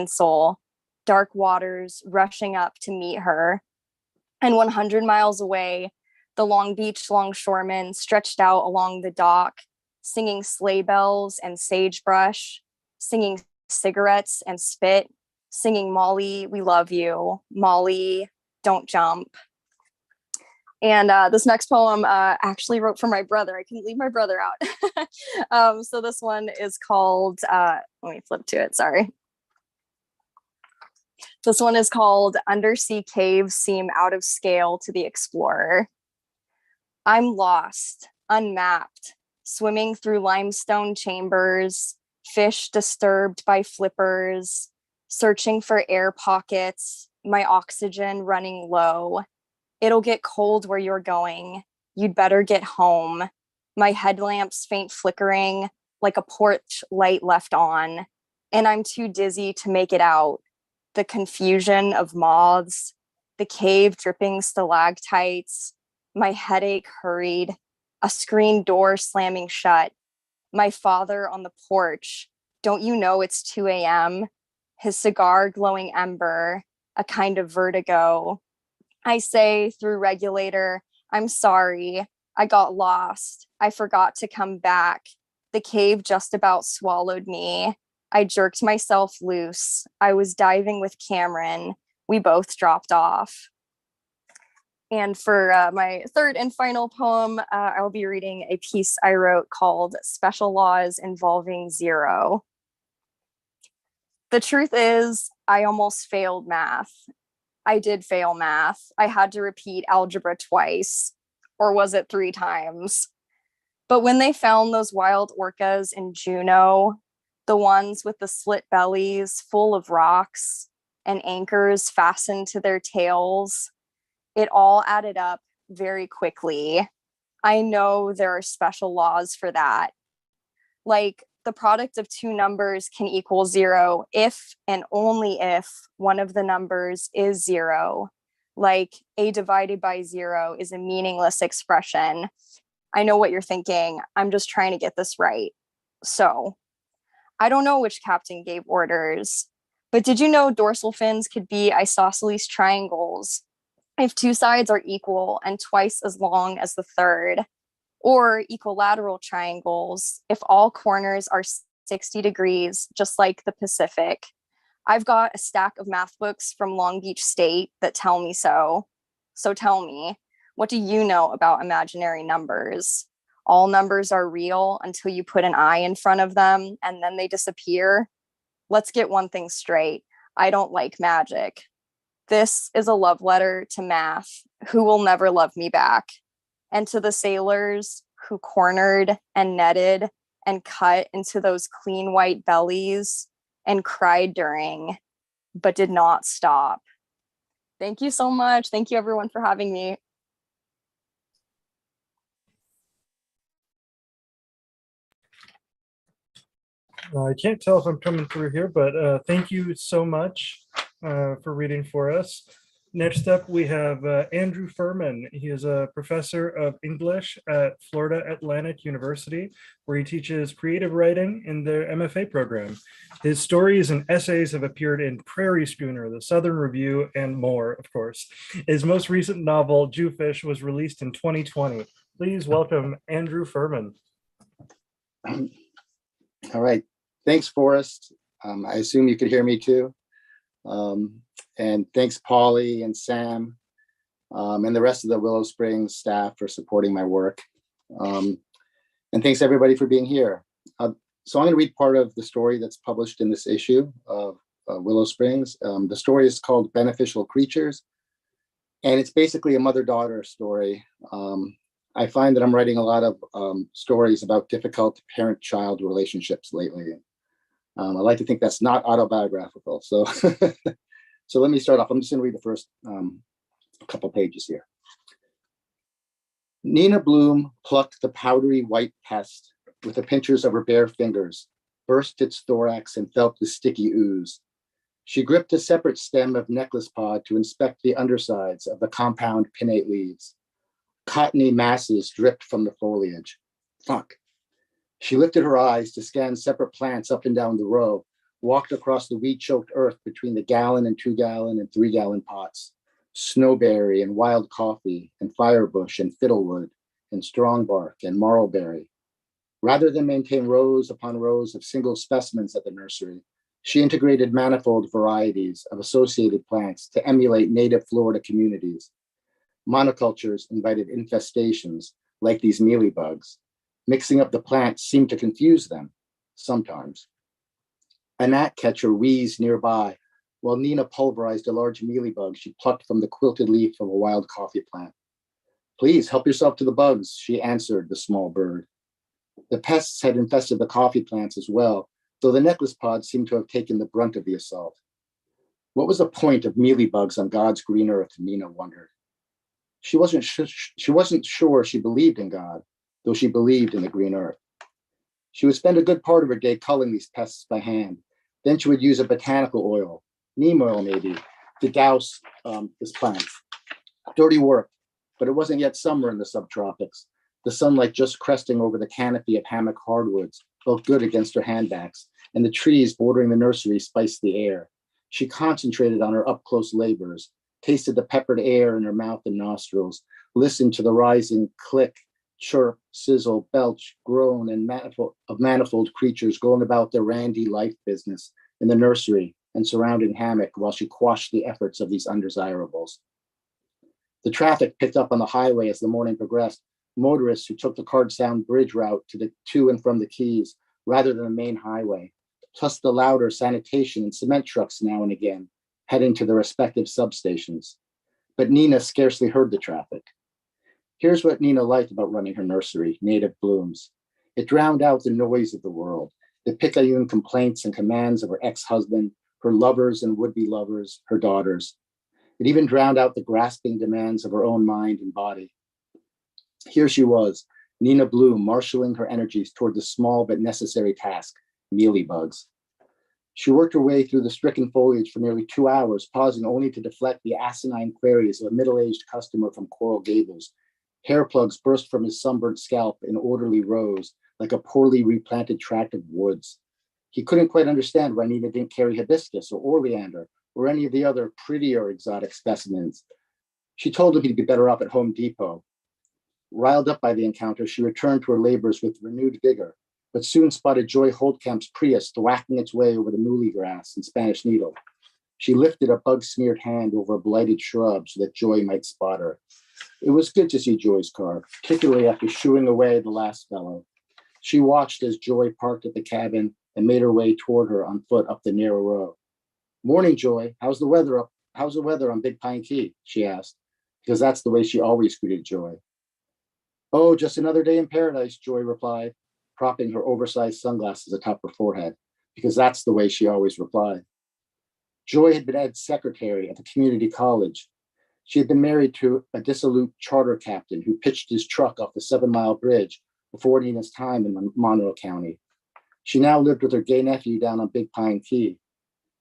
soul, dark waters rushing up to meet her. And 100 miles away, the Long Beach longshoremen stretched out along the dock, singing sleigh bells and sagebrush, singing cigarettes and spit, singing Molly, we love you, Molly, don't jump. And this next poem actually wrote for my brother. I couldn't leave my brother out. So this one is called, let me flip to it, sorry. This one is called Undersea Caves Seem Out of Scale to the Explorer. I'm lost, unmapped, swimming through limestone chambers, fish disturbed by flippers, searching for air pockets, my oxygen running low. It'll get cold where you're going. You'd better get home. My headlamp's faint flickering like a porch light left on, and I'm too dizzy to make it out. The confusion of moths, the cave dripping stalactites, my headache hurried, a screen door slamming shut, my father on the porch. Don't you know it's 2 a.m.? His cigar glowing ember, a kind of vertigo. I say through regulator, I'm sorry, I got lost. I forgot to come back. The cave just about swallowed me. I jerked myself loose. I was diving with Cameron. We both dropped off. And for my third and final poem, I'll be reading a piece I wrote called Special Laws Involving Zero. The truth is, I almost failed math. I did fail math. I had to repeat algebra twice, or was it 3 times? But when they found those wild orcas in Juneau, the ones with the slit bellies full of rocks and anchors fastened to their tails, it all added up very quickly. I know there are special laws for that. Like the product of 2 numbers can equal 0 if and only if one of the numbers is 0. Like a divided by 0 is a meaningless expression. I know what you're thinking. I'm just trying to get this right. So, I don't know which captain gave orders, but did you know dorsal fins could be isosceles triangles if 2 sides are equal and twice as long as the third, or equilateral triangles if all corners are 60 degrees, just like the Pacific. I've got a stack of math books from Long Beach State that tell me so. So tell me, what do you know about imaginary numbers? All numbers are real until you put an I in front of them and then they disappear. Let's get one thing straight. I don't like magic. This is a love letter to math, who will never love me back, and to the sailors who cornered and netted and cut into those clean white bellies and cried during, but did not stop. Thank you so much. Thank you everyone for having me. I can't tell if I'm coming through here, but thank you so much for reading for us. Next up, we have Andrew Furman. He is a professor of English at Florida Atlantic University, where he teaches creative writing in their MFA program. His stories and essays have appeared in Prairie Schooner, The Southern Review, and more, of course. His most recent novel, Jewfish, was released in 2020. Please welcome Andrew Furman. All right. Thanks, Forrest. I assume you could hear me too. And thanks, Polly and Sam, and the rest of the Willow Springs staff for supporting my work. And thanks everybody for being here. So I'm going to read part of the story that's published in this issue of Willow Springs. The story is called Beneficial Creatures, and it's basically a mother-daughter story. I find that I'm writing a lot of stories about difficult parent-child relationships lately. I like to think that's not autobiographical. So, so let me start off. I'm just going to read the first couple pages here. Nina Bloom plucked the powdery white pest with the pinchers of her bare fingers, burst its thorax and felt the sticky ooze. She gripped a separate stem of necklace pod to inspect the undersides of the compound pinnate leaves. Cottony masses dripped from the foliage. Fuck. She lifted her eyes to scan separate plants up and down the row, walked across the weed-choked earth between the gallon and 2-gallon and 3-gallon pots, snowberry and wild coffee and firebush and fiddlewood and strongbark and marlberry. Rather than maintain rows upon rows of single specimens at the nursery, she integrated manifold varieties of associated plants to emulate native Florida communities. Monocultures invited infestations like these mealybugs. Mixing up the plants seemed to confuse them, sometimes. A gnat catcher wheezed nearby while Nina pulverized a large mealybug she plucked from the quilted leaf of a wild coffee plant. "Please help yourself to the bugs," she answered the small bird. The pests had infested the coffee plants as well, though the necklace pods seemed to have taken the brunt of the assault. What was the point of mealybugs on God's green earth, Nina wondered. She wasn't sure she believed in God, though she believed in the green earth. She would spend a good part of her day culling these pests by hand. Then she would use a botanical oil, neem oil maybe, to douse this plant. Dirty work, but it wasn't yet summer in the subtropics. The sunlight just cresting over the canopy of hammock hardwoods felt good against her handbacks, and the trees bordering the nursery spiced the air. She concentrated on her up-close labors, tasted the peppered air in her mouth and nostrils, listened to the rising click, chirp, sizzle, belch, groan, and manifold creatures going about their randy life business in the nursery and surrounding hammock while she quashed the efforts of these undesirables. The traffic picked up on the highway as the morning progressed. Motorists who took the Cardsound Bridge route to and from the Keys rather than the main highway, plus the louder sanitation and cement trucks now and again, heading to their respective substations. But Nina scarcely heard the traffic. Here's what Nina liked about running her nursery, Native Blooms. It drowned out the noise of the world, the picayune complaints and commands of her ex-husband, her lovers and would-be lovers, her daughters. It even drowned out the grasping demands of her own mind and body. Here she was, Nina Bloom, marshaling her energies toward the small but necessary task, mealybugs. She worked her way through the stricken foliage for nearly 2 hours, pausing only to deflect the asinine queries of a middle-aged customer from Coral Gables. Hair plugs burst from his sunburnt scalp in orderly rows, like a poorly replanted tract of woods. He couldn't quite understand why Nina didn't carry hibiscus or oleander or any of the other prettier exotic specimens. She told him he'd be better off at Home Depot. Riled up by the encounter, she returned to her labors with renewed vigor, but soon spotted Joy Holtkamp's Prius thwacking its way over the muhly grass and Spanish needle. She lifted a bug-smeared hand over a blighted shrub so that Joy might spot her. It was good to see Joy's car, particularly after shooing away the last fellow. She watched as Joy parked at the cabin and made her way toward her on foot up the narrow road. "Morning, Joy. How's the weather on Big Pine Key?" she asked, because that's the way she always greeted Joy. "Oh, just another day in paradise," Joy replied, propping her oversized sunglasses atop her forehead, because that's the way she always replied. Joy had been Ed's secretary at the community college. She had been married to a dissolute charter captain who pitched his truck off the 7-mile bridge before Nina's time in Monroe County. She now lived with her gay nephew down on Big Pine Key.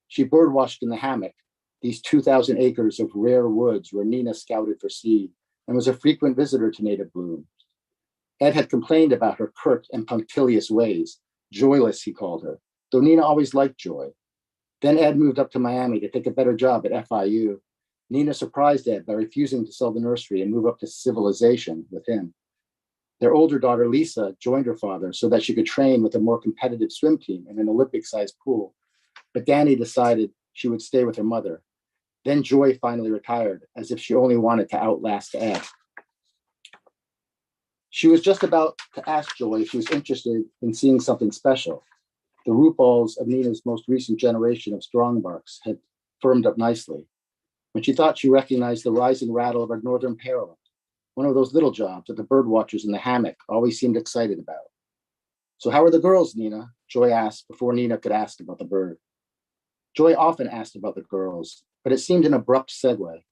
She birdwatched in the hammock, these 2,000 acres of rare woods where Nina scouted for seed, and was a frequent visitor to Native Blooms. Ed had complained about her curt and punctilious ways. Joyless, he called her, though Nina always liked Joy. Then Ed moved up to Miami to take a better job at FIU. Nina surprised Ed by refusing to sell the nursery and move up to civilization with him. Their older daughter, Lisa, joined her father so that she could train with a more competitive swim team in an Olympic-sized pool. But Danny decided she would stay with her mother. Then Joy finally retired, as if she only wanted to outlast Ed. She was just about to ask Joy if she was interested in seeing something special. The root balls of Nina's most recent generation of strongbarks had firmed up nicely, when she thought she recognized the rising rattle of her northern parallel, one of those little jobs that the bird watchers in the hammock always seemed excited about. "So how are the girls, Nina?" Joy asked before Nina could ask about the bird. Joy often asked about the girls, but it seemed an abrupt segue.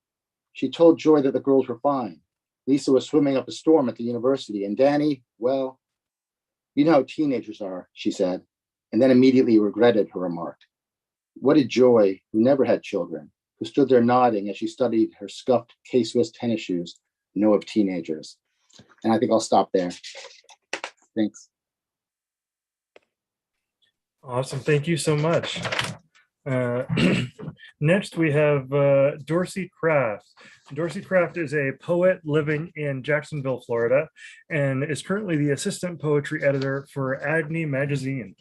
She told Joy that the girls were fine. Lisa was swimming up a storm at the university, and Danny, well, you know how teenagers are, she said, and then immediately regretted her remark. What did Joy, who never had children, who stood there nodding as she studied her scuffed K-Swiss tennis shoes, know of teenagers? And I think I'll stop there. Thanks. Awesome. Thank you so much. Uh, Next, we have Dorsey Craft. Dorsey Craft is a poet living in Jacksonville, Florida, and is currently the assistant poetry editor for Agni magazine.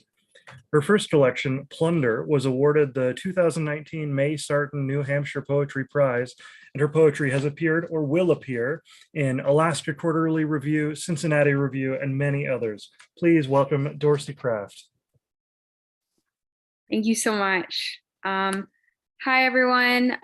Her first collection, Plunder, was awarded the 2019 May Sarton New Hampshire Poetry Prize, and her poetry has appeared or will appear in Alaska Quarterly Review, Cincinnati Review, and many others. Please welcome Dorsey Craft. Thank you so much. Hi, everyone.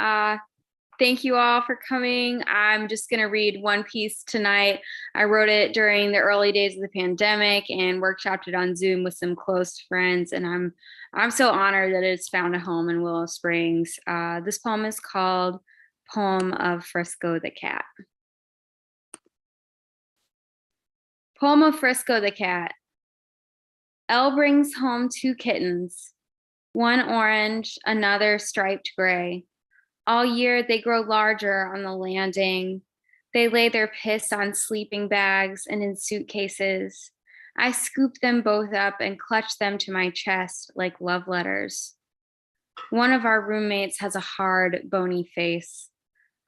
Thank you all for coming. I'm just going to read one piece tonight. I wrote it during the early days of the pandemic and workshopped it on Zoom with some close friends. And I'm so honored that it's found a home in Willow Springs. This poem is called Poem of Frisco the Cat. Poem of Frisco the Cat. Elle brings home 2 kittens, one orange, another striped gray. All year they grow larger on the landing. They lay their piss on sleeping bags and in suitcases. I scoop them both up and clutch them to my chest like love letters. One of our roommates has a hard, bony face.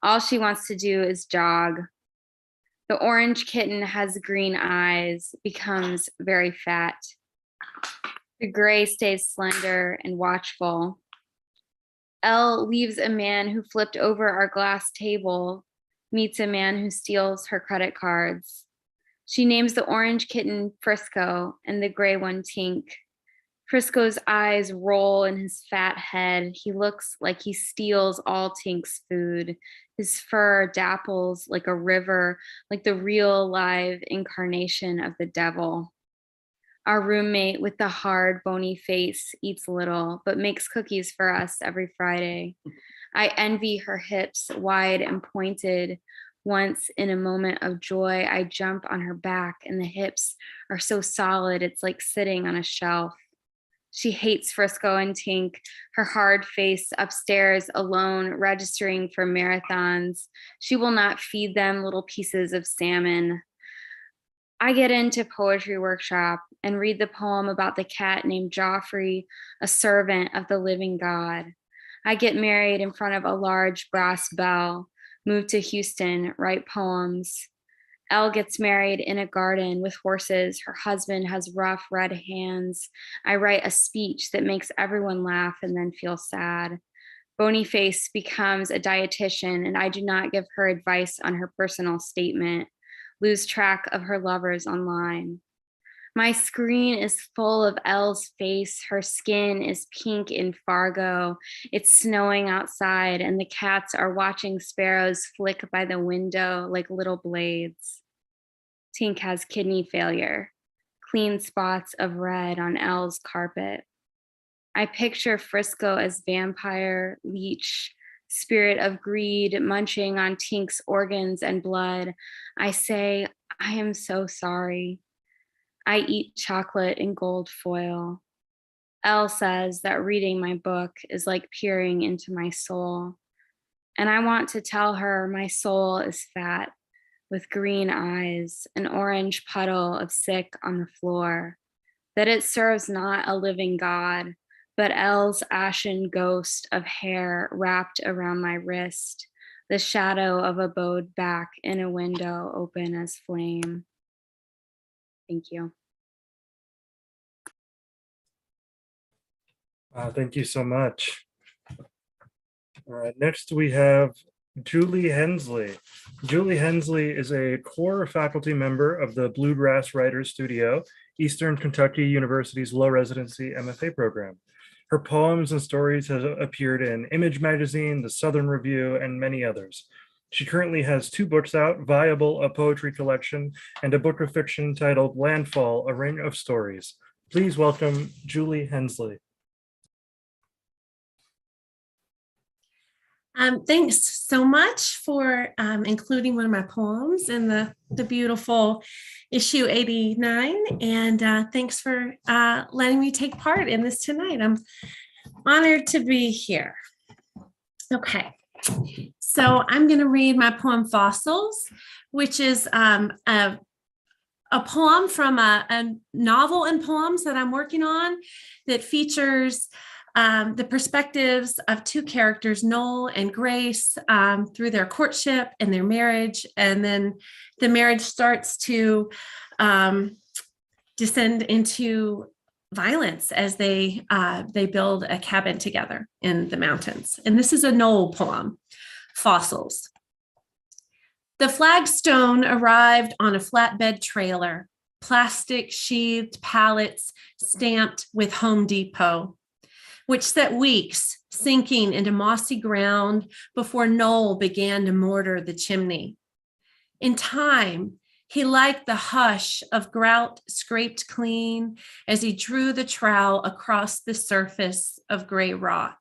All she wants to do is jog. The orange kitten has green eyes, becomes very fat. The gray stays slender and watchful. Elle leaves a man who flipped over our glass table, meets a man who steals her credit cards. She names the orange kitten Frisco and the gray one Tink. Frisco's eyes roll in his fat head. He looks like he steals all Tink's food. His fur dapples like a river, like the real live incarnation of the devil. Our roommate with the hard, bony face eats little, but makes cookies for us every Friday. I envy her hips, wide and pointed. Once, in a moment of joy, I jump on her back, and the hips are so solid, it's like sitting on a shelf. She hates Frisco and Tink, her hard face upstairs alone, registering for marathons. She will not feed them little pieces of salmon. I get into poetry workshop and read the poem about the cat named Joffrey, a servant of the living God. I get married in front of a large brass bell, move to Houston, write poems. Elle gets married in a garden with horses. Her husband has rough red hands. I write a speech that makes everyone laugh and then feel sad. Bonyface becomes a dietitian, and I do not give her advice on her personal statement. Lose track of her lovers online. My screen is full of Elle's face. Her skin is pink in Fargo. It's snowing outside, and the cats are watching sparrows flick by the window like little blades. Tink has kidney failure, clean spots of red on Elle's carpet. I picture Frisco as vampire, leech, spirit of greed, munching on Tink's organs and blood. I say, I am so sorry. I eat chocolate in gold foil. Elle says that reading my book is like peering into my soul. And I want to tell her my soul is fat, with green eyes, an orange puddle of sick on the floor, that it serves not a living God, but Elle's ashen ghost of hair wrapped around my wrist, the shadow of a bowed back in a window open as flame. Thank you. Thank you so much. All right, next we have Julie Hensley. Julie Hensley is a core faculty member of the Bluegrass Writers Studio, Eastern Kentucky University's low residency MFA program. Her poems and stories have appeared in Image Magazine, the Southern Review, and many others. She currently has 2 books out, Viable, a poetry collection, and a book of fiction titled Landfall, a ring of stories. Please welcome Julie Hensley. Thanks so much for including one of my poems in the beautiful issue 89. And thanks for letting me take part in this tonight. I'm honored to be here. Okay, so I'm going to read my poem Fossils, which is a a poem from a novel and poems that I'm working on that features the perspectives of two characters, Noel and Grace, through their courtship and their marriage. And then the marriage starts to descend into violence as they build a cabin together in the mountains. And this is a Noel poem, Fossils. The flagstone arrived on a flatbed trailer, plastic sheathed pallets stamped with Home Depot, which set weeks sinking into mossy ground before Noel began to mortar the chimney. In time, he liked the hush of grout scraped clean as he drew the trowel across the surface of gray rock.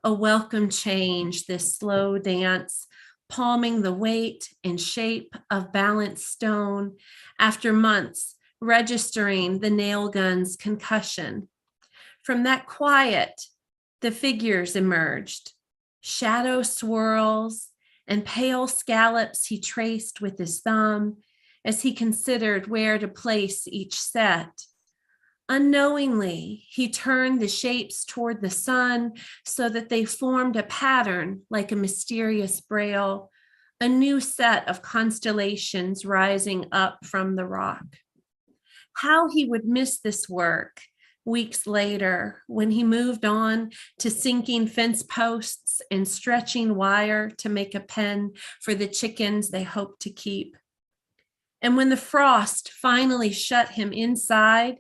A welcome change, this slow dance, palming the weight and shape of balanced stone after months registering the nail gun's concussion. From that quiet, the figures emerged, shadow swirls and pale scallops he traced with his thumb as he considered where to place each set. Unknowingly, he turned the shapes toward the sun so that they formed a pattern like a mysterious braille, a new set of constellations rising up from the rock. How he would miss this work weeks later when he moved on to sinking fence posts and stretching wire to make a pen for the chickens they hoped to keep. And when the frost finally shut him inside,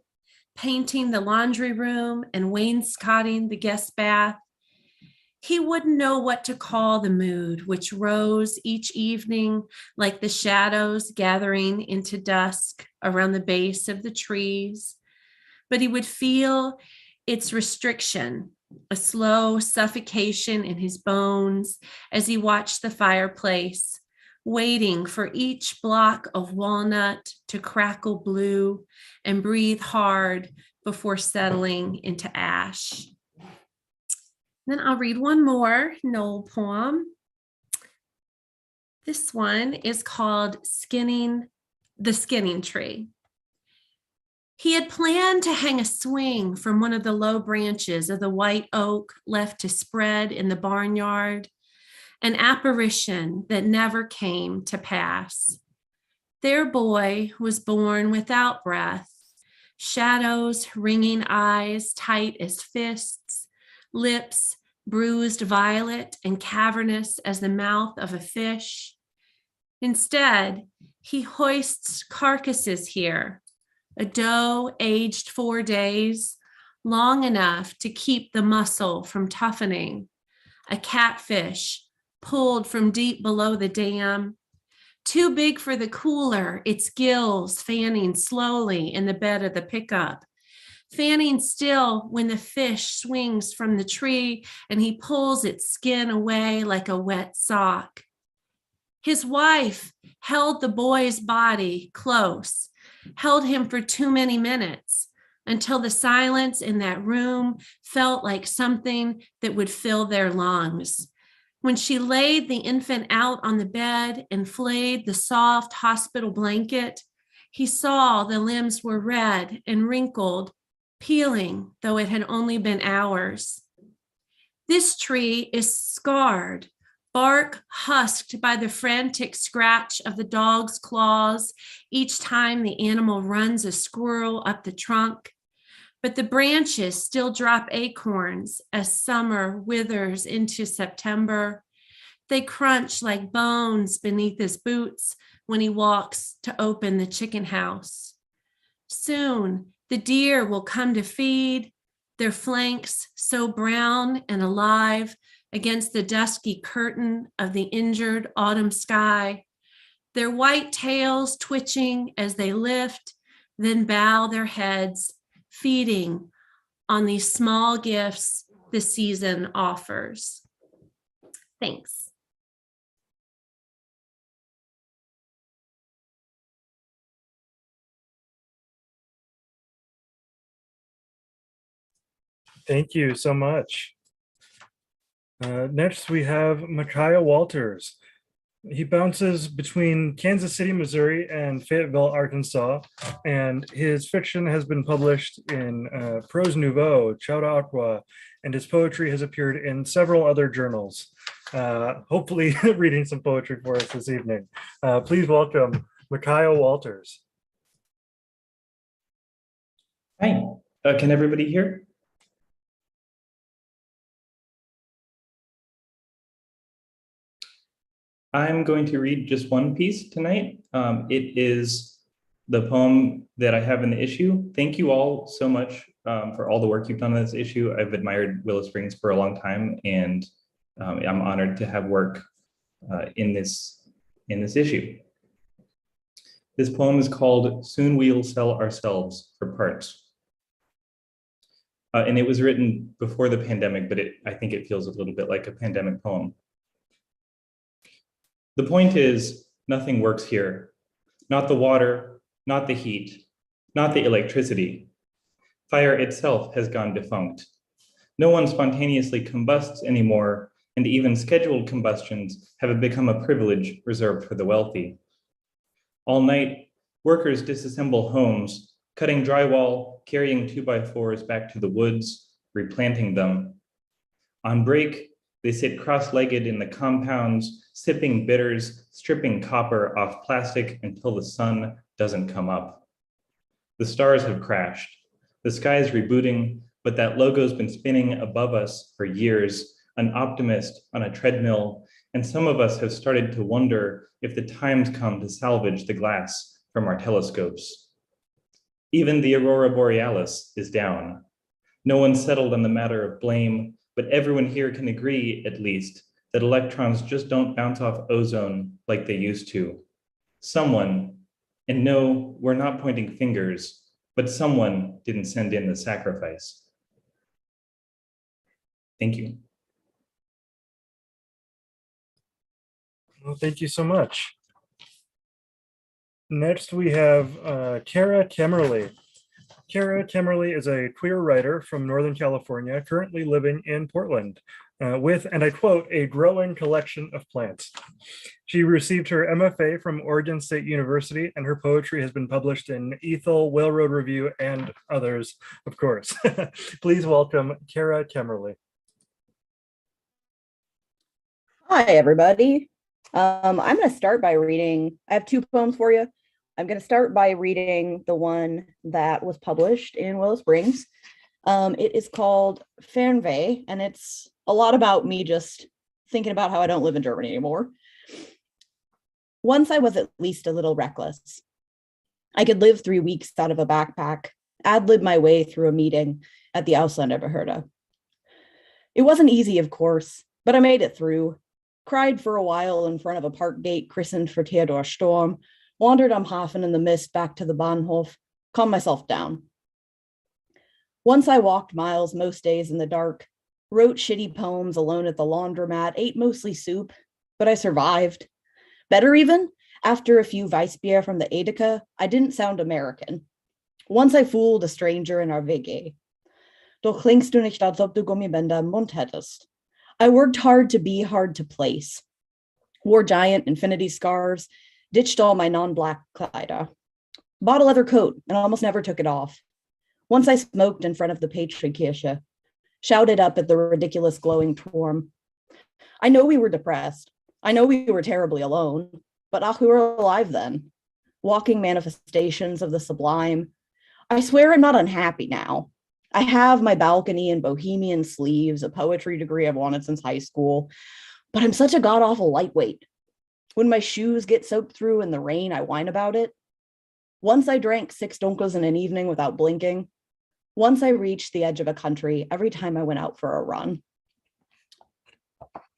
painting the laundry room and wainscoting the guest bath, he wouldn't know what to call the mood which rose each evening like the shadows gathering into dusk around the base of the trees. But he would feel its restriction, a slow suffocation in his bones as he watched the fireplace, waiting for each block of walnut to crackle blue and breathe hard before settling into ash. Then I'll read one more Noel poem. This one is called The Skinning Tree. He had planned to hang a swing from one of the low branches of the white oak left to spread in the barnyard, an apparition that never came to pass. Their boy was born without breath, shadows, ringing eyes tight as fists, lips bruised violet and cavernous as the mouth of a fish. Instead, he hoists carcasses here, a doe aged 4 days, long enough to keep the muscle from toughening, a catfish pulled from deep below the dam, too big for the cooler, its gills fanning slowly in the bed of the pickup, fanning still when the fish swings from the tree and he pulls its skin away like a wet sock. His wife held the boy's body close, held him for too many minutes until the silence in that room felt like something that would fill their lungs. When she laid the infant out on the bed and flayed the soft hospital blanket, he saw the limbs were red and wrinkled, peeling, though it had only been hours. This tree is scarred, bark husked by the frantic scratch of the dog's claws each time the animal runs a squirrel up the trunk. But the branches still drop acorns as summer withers into September. They crunch like bones beneath his boots when he walks to open the chicken house. Soon, the deer will come to feed, their flanks so brown and alive against the dusky curtain of the injured autumn sky, their white tails twitching as they lift, then bow their heads, feeding on these small gifts the season offers. Thanks. Thank you so much. Next, we have Mekiya Walters. He bounces between Kansas City, Missouri, and Fayetteville, Arkansas, and his fiction has been published in Prose Nouveau, Chauda Aqua, and his poetry has appeared in several other journals. Hopefully reading some poetry for us this evening. Please welcome Mekiya Walters. Hi, can everybody hear? I'm going to read just one piece tonight. It is the poem that I have in the issue. Thank you all so much for all the work you've done on this issue. I've admired Willow Springs for a long time, and I'm honored to have work in this issue. This poem is called "Soon We'll Sell Ourselves for Parts." And it was written before the pandemic, but I think it feels a little bit like a pandemic poem. The point is, nothing works here. Not the water, not the heat, not the electricity. Fire itself has gone defunct. No one spontaneously combusts anymore, and even scheduled combustions have become a privilege reserved for the wealthy. All night, workers disassemble homes, cutting drywall, carrying 2x4s back to the woods, replanting them. On break, they sit cross-legged in the compounds, sipping bitters, stripping copper off plastic until the sun doesn't come up. The stars have crashed. The sky is rebooting, but that logo's been spinning above us for years, an optimist on a treadmill, and some of us have started to wonder if the time's come to salvage the glass from our telescopes. Even the aurora borealis is down. No one's settled on the matter of blame, but everyone here can agree, at least, that electrons just don't bounce off ozone like they used to. Someone, and no, we're not pointing fingers, but someone didn't send in the sacrifice. Thank you. Well, thank you so much. Next, we have Karah Kemmerly. Karah Kemmerly is a queer writer from Northern California, currently living in Portland, with, and I quote, a growing collection of plants. She received her MFA from Oregon State University, and her poetry has been published in Ethel, Railroad Review, and others, of course. Please welcome Karah Kemmerly. Hi, everybody. I'm going to start by reading, I have two poems for you. I'm going to start by reading the one that was published in Willow Springs. It is called Fernweh, and it's a lot about me just thinking about how I don't live in Germany anymore. Once I was at least a little reckless. I could live 3 weeks out of a backpack, ad-lib my way through a meeting at the Ausländerbehörde. It wasn't easy, of course, but I made it through. Cried for a while in front of a park gate christened for Theodor Storm, wandered am Hafen in the mist back to the Bahnhof, calmed myself down. Once I walked miles most days in the dark, wrote shitty poems alone at the laundromat, ate mostly soup, but I survived. Better even, after a few Weissbier from the Edeka, I didn't sound American. Once I fooled a stranger in our WG. Doch klingst du nicht, als ob du Gummibänder im Mund hättest. I worked hard to be hard to place. Wore giant infinity scarves, ditched all my non-black Kleider. Bought a leather coat and almost never took it off. Once I smoked in front of the Patrikirche, shouted up at the ridiculous glowing Turm. I know we were depressed. I know we were terribly alone, but we were alive then. Walking manifestations of the sublime. I swear I'm not unhappy now. I have my balcony and bohemian sleeves, a poetry degree I've wanted since high school, but I'm such a god-awful lightweight. When my shoes get soaked through in the rain, I whine about it. Once I drank 6 Dunkels in an evening without blinking. Once I reached the edge of a country every time I went out for a run.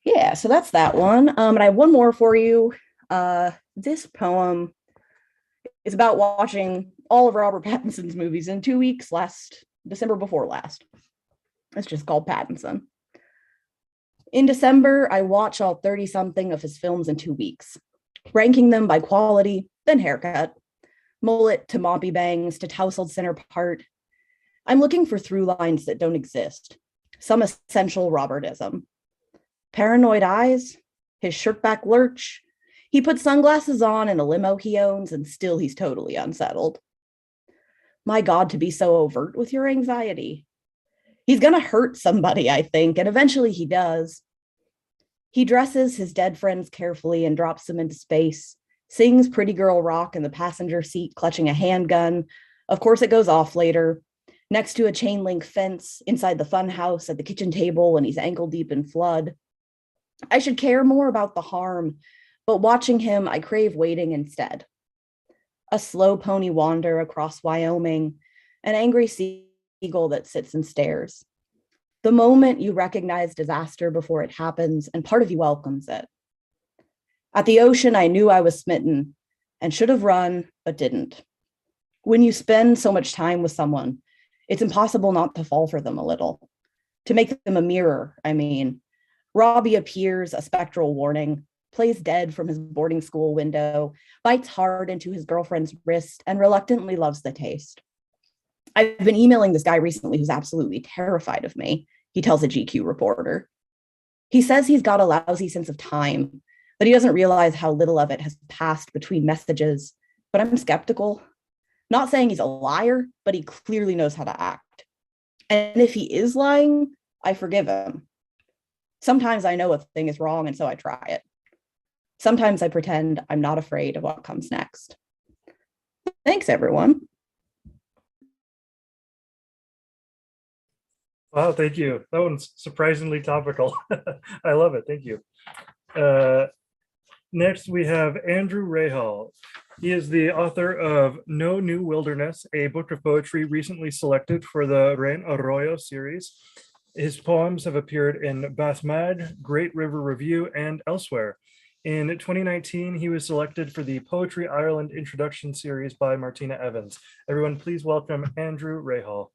Yeah, so that's that one. And I have one more for you. This poem is about watching all of Robert Pattinson's movies in 2 weeks, last December before last. It's just called Pattinson. In December, I watch all 30-something of his films in 2 weeks, ranking them by quality, then haircut, mullet to moppy bangs to tousled center part. I'm looking for through lines that don't exist, some essential Robertism. Paranoid eyes, his shirtback lurch, He puts sunglasses on in a limo he owns, and still he's totally unsettled. My God, to be so overt with your anxiety. He's gonna hurt somebody, I think, and eventually he does. He dresses his dead friends carefully and drops them into space, sings Pretty Girl Rock in the passenger seat, clutching a handgun. Of course, it goes off later, next to a chain link fence, inside the fun house, at the kitchen table when he's ankle deep in flood. I should care more about the harm, but watching him, I crave waiting instead. A slow pony wander across Wyoming, an angry seagull that sits and stares. The moment you recognize disaster before it happens, and part of you welcomes it. At the ocean, I knew I was smitten and should have run, but didn't. When you spend so much time with someone, it's impossible not to fall for them a little. To make them a mirror, I mean. Robbie appears, a spectral warning, plays dead from his boarding school window, bites hard into his girlfriend's wrist, and reluctantly loves the taste. I've been emailing this guy recently who's absolutely terrified of me, he tells a GQ reporter. He says he's got a lousy sense of time, but he doesn't realize how little of it has passed between messages. But I'm skeptical. Not saying he's a liar, but he clearly knows how to act. And if he is lying, I forgive him. Sometimes I know a thing is wrong, and so I try it. Sometimes I pretend I'm not afraid of what comes next. Thanks, everyone. Wow, thank you. That one's surprisingly topical. I love it. Thank you. Next, we have Andrew Rahal. He is the author of No New Wilderness, a book of poetry recently selected for the Ren Arroyo series. His poems have appeared in Basmad, Great River Review, and elsewhere. In 2019, he was selected for the Poetry Ireland Introduction Series by Martina Evans. Everyone, please welcome Andrew Rahal.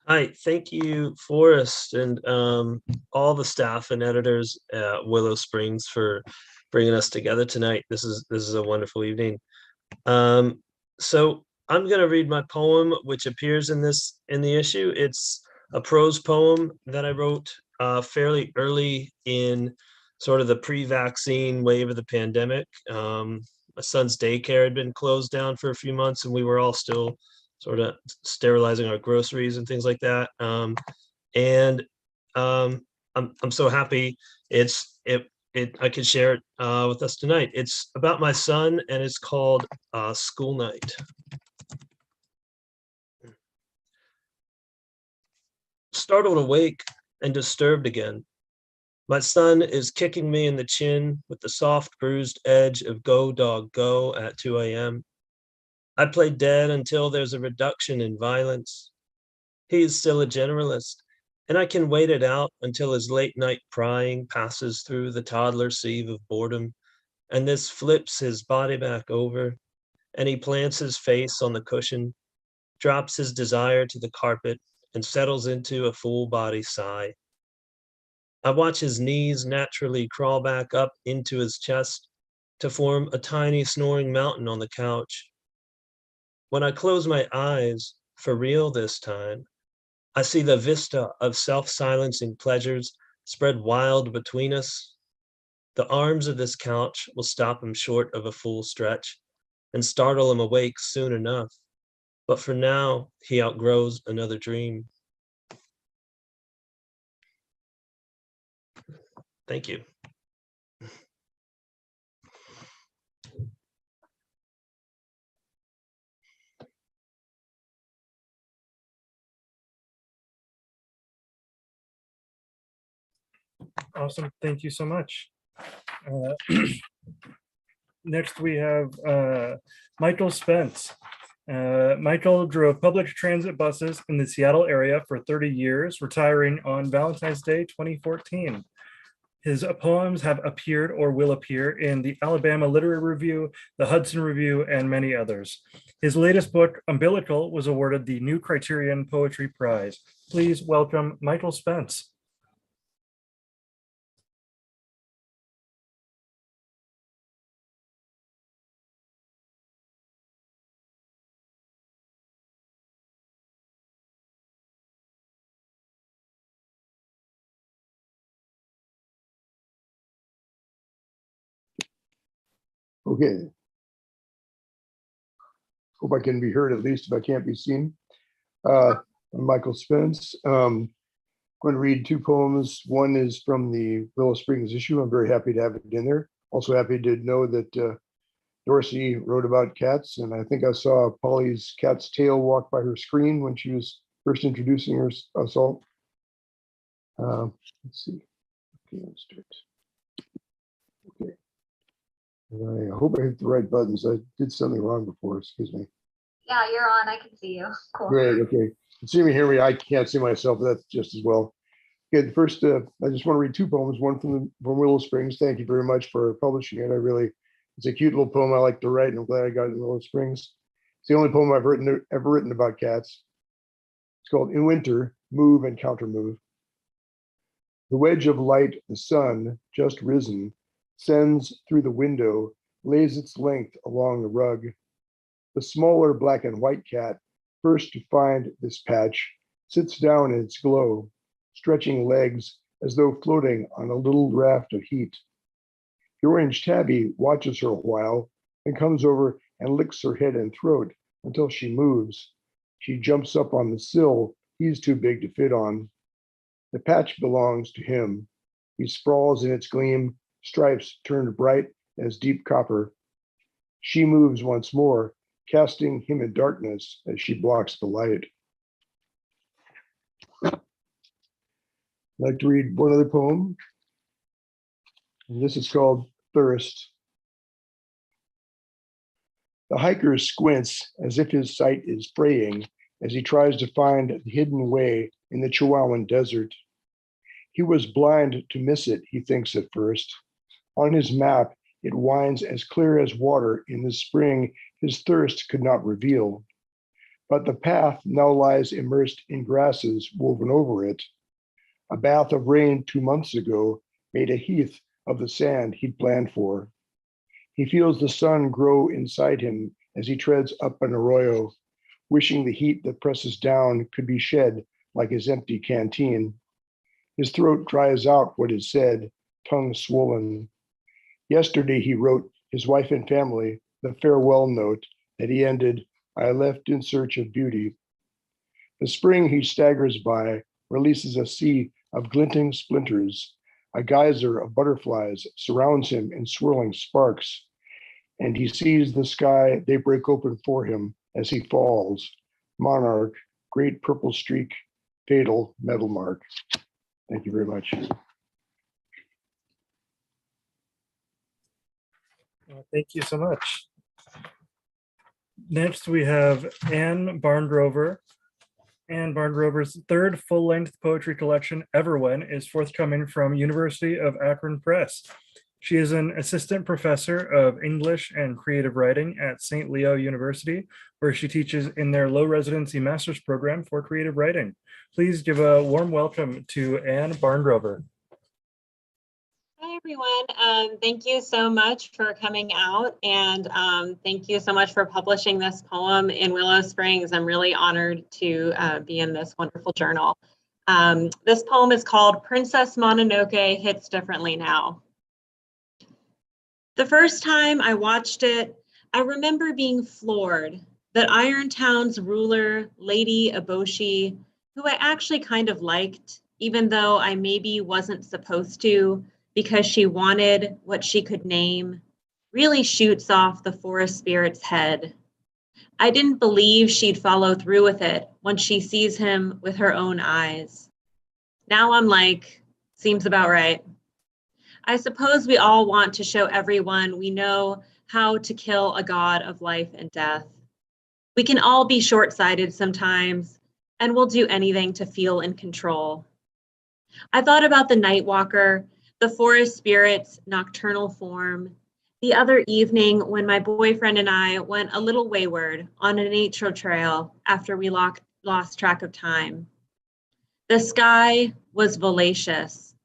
Hi, thank you, Forrest, and all the staff and editors at Willow Springs for bringing us together tonight. This is a wonderful evening. So I'm going to read my poem, which appears in the issue. It's a prose poem that I wrote fairly early in sort of the pre-vaccine wave of the pandemic. My son's daycare had been closed down for a few months, and we were all still sort of sterilizing our groceries and things like that. I'm so happy I could share it with us tonight. It's about my son, and it's called School Night. Startled awake and disturbed again. My son is kicking me in the chin with the soft bruised edge of Go Dog Go at 2 a.m. I play dead until there's a reduction in violence. He is still a generalist, and I can wait it out until his late night prying passes through the toddler sieve of boredom, and this flips his body back over, and he plants his face on the cushion, drops his desire to the carpet, and settles into a full body sigh. I watch his knees naturally crawl back up into his chest to form a tiny snoring mountain on the couch. When I close my eyes, for real this time, I see the vista of self-silencing pleasures spread wild between us. The arms of this couch will stop him short of a full stretch and startle him awake soon enough. But for now, he outgrows another dream. Thank you. Awesome. Thank you so much. Next, we have Michael Spence. Michael drove public transit buses in the Seattle area for 30 years, retiring on Valentine's Day 2014. His poems have appeared or will appear in the Alabama Literary Review, the Hudson Review, and many others. His latest book, Umbilical, was awarded the New Criterion Poetry Prize. Please welcome Michael Spence. Okay. Hope I can be heard at least if I can't be seen. I'm Michael Spence. I'm going to read two poems. One is from the Willow Springs issue. I'm very happy to have it in there. Also happy to know that Dorsey wrote about cats, and I think I saw Polly's cat's tail walk by her screen when she was first introducing us all. Let's see. Okay, let's start. Okay. And I hope I hit the right buttons. I did something wrong before. Excuse me. Yeah, you're on. I can see you. Cool. Great. Okay. See me, hear me. I can't see myself. But that's just as well. Okay. The first, I just want to read two poems. One from Willow Springs. Thank you very much for publishing it. It's a cute little poem I like to write, and I'm glad I got it in Willow Springs. It's the only poem I've ever written about cats. It's called In Winter, Move and Countermove. The wedge of light, the sun, just risen, sends through the window, lays its length along the rug. The smaller black and white cat, first to find this patch, sits down in its glow, stretching legs as though floating on a little raft of heat. The orange tabby watches her a while and comes over and licks her head and throat until she moves. She jumps up on the sill he's too big to fit on. The patch belongs to him. He sprawls in its gleam, stripes turned bright as deep copper. She moves once more, casting him in darkness as she blocks the light. I'd like to read one other poem. And this is called Thirst. The hiker squints as if his sight is fraying as he tries to find the hidden way in the Chihuahuan desert. He was blind to miss it, he thinks at first. On his map, it winds as clear as water in the spring his thirst could not reveal. But the path now lies immersed in grasses woven over it. A bath of rain 2 months ago made a heath of the sand he'd planned for. He feels the sun grow inside him as he treads up an arroyo, wishing the heat that presses down could be shed like his empty canteen. His throat dries out what is said, tongue swollen. Yesterday he wrote his wife and family the farewell note that he ended, I left in search of beauty. The spring he staggers by releases a sea of glinting splinters. A geyser of butterflies surrounds him in swirling sparks, and he sees the sky they break open for him as he falls. Monarch, great purple streak, fatal metal mark. Thank you very much. Thank you so much. Next, we have Anne Barngrover. Anne Barngrover's third full-length poetry collection, Everwhen, is forthcoming from University of Akron Press. She is an assistant professor of English and creative writing at St. Leo University, where she teaches in their low residency master's program for creative writing. Please give a warm welcome to Anne Barngrover. Hi, everyone. Thank you so much for coming out, and thank you so much for publishing this poem in Willow Springs. I'm really honored to be in this wonderful journal. This poem is called Princess Mononoke Hits Differently Now. The first time I watched it, I remember being floored that Irontown's ruler, Lady Eboshi, who I actually kind of liked, even though I maybe wasn't supposed to, because she wanted what she could name, really shoots off the forest spirit's head. I didn't believe she'd follow through with it once she sees him with her own eyes. Now I'm like, seems about right. I suppose we all want to show everyone we know how to kill a god of life and death. We can all be short-sighted sometimes, and we'll do anything to feel in control. I thought about the Nightwalker, the forest spirit's nocturnal form, the other evening when my boyfriend and I went a little wayward on a nature trail after we lost track of time. The sky was valacious.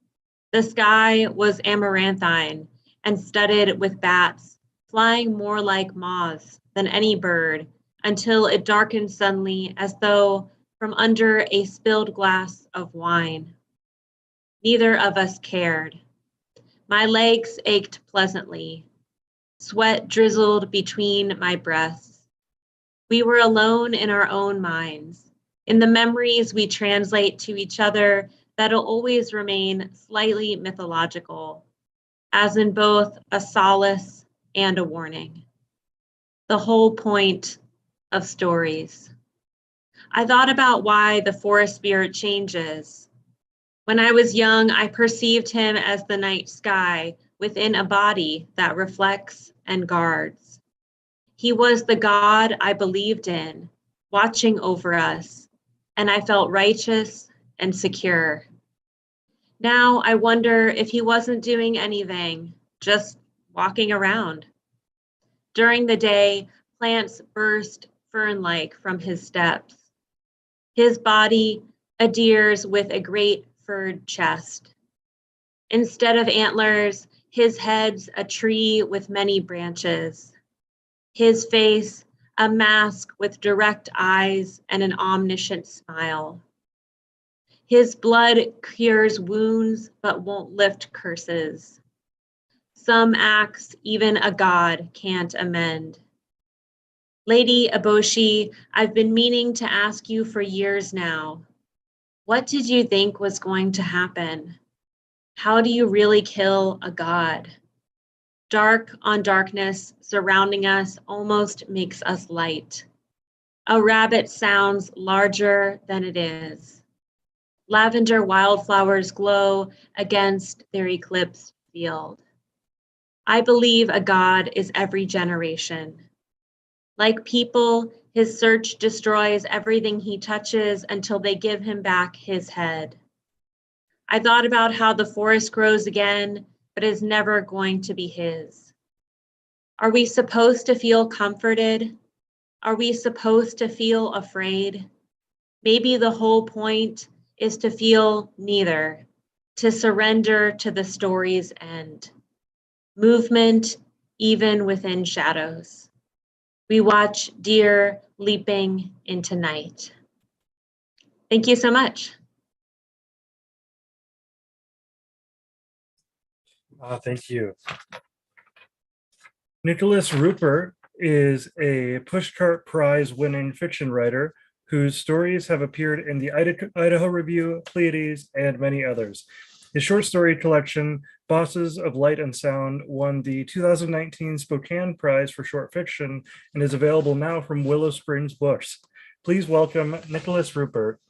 The sky was amaranthine and studded with bats, flying more like moths than any bird, until it darkened suddenly as though from under a spilled glass of wine. Neither of us cared. My legs ached pleasantly. Sweat drizzled between my breaths. We were alone in our own minds, in the memories we translate to each other that'll always remain slightly mythological, as in both a solace and a warning. The whole point of stories. I thought about why the forest spirit changes. When I was young, I perceived him as the night sky within a body that reflects and guards. He was the God I believed in, watching over us, and I felt righteous and secure. Now I wonder if he wasn't doing anything, just walking around. During the day, plants burst fern-like from his steps. His body adheres with a great furred chest. Instead of antlers, his head's a tree with many branches. His face, a mask with direct eyes and an omniscient smile. His blood cures wounds but won't lift curses. Some acts even a god can't amend. Lady Eboshi, I've been meaning to ask you for years now. What did you think was going to happen? How do you really kill a god? Dark on darkness surrounding us almost makes us light. A rabbit sounds larger than it is. Lavender wildflowers glow against their eclipsed field. I believe a god is every generation. Like people, his search destroys everything he touches until they give him back his head. I thought about how the forest grows again, but is never going to be his. Are we supposed to feel comforted? Are we supposed to feel afraid? Maybe the whole point is to feel neither, to surrender to the story's end. Movement, even within shadows. We watch deer leaping into night. Thank you so much. Thank you. Nickalus Rupert is a Pushcart Prize winning fiction writer whose stories have appeared in the Idaho Review, Pleiades, and many others. His short story collection, Bosses of Light and Sound, won the 2019 Spokane Prize for Short Fiction and is available now from Willow Springs Books. Please welcome Nickalus Rupert.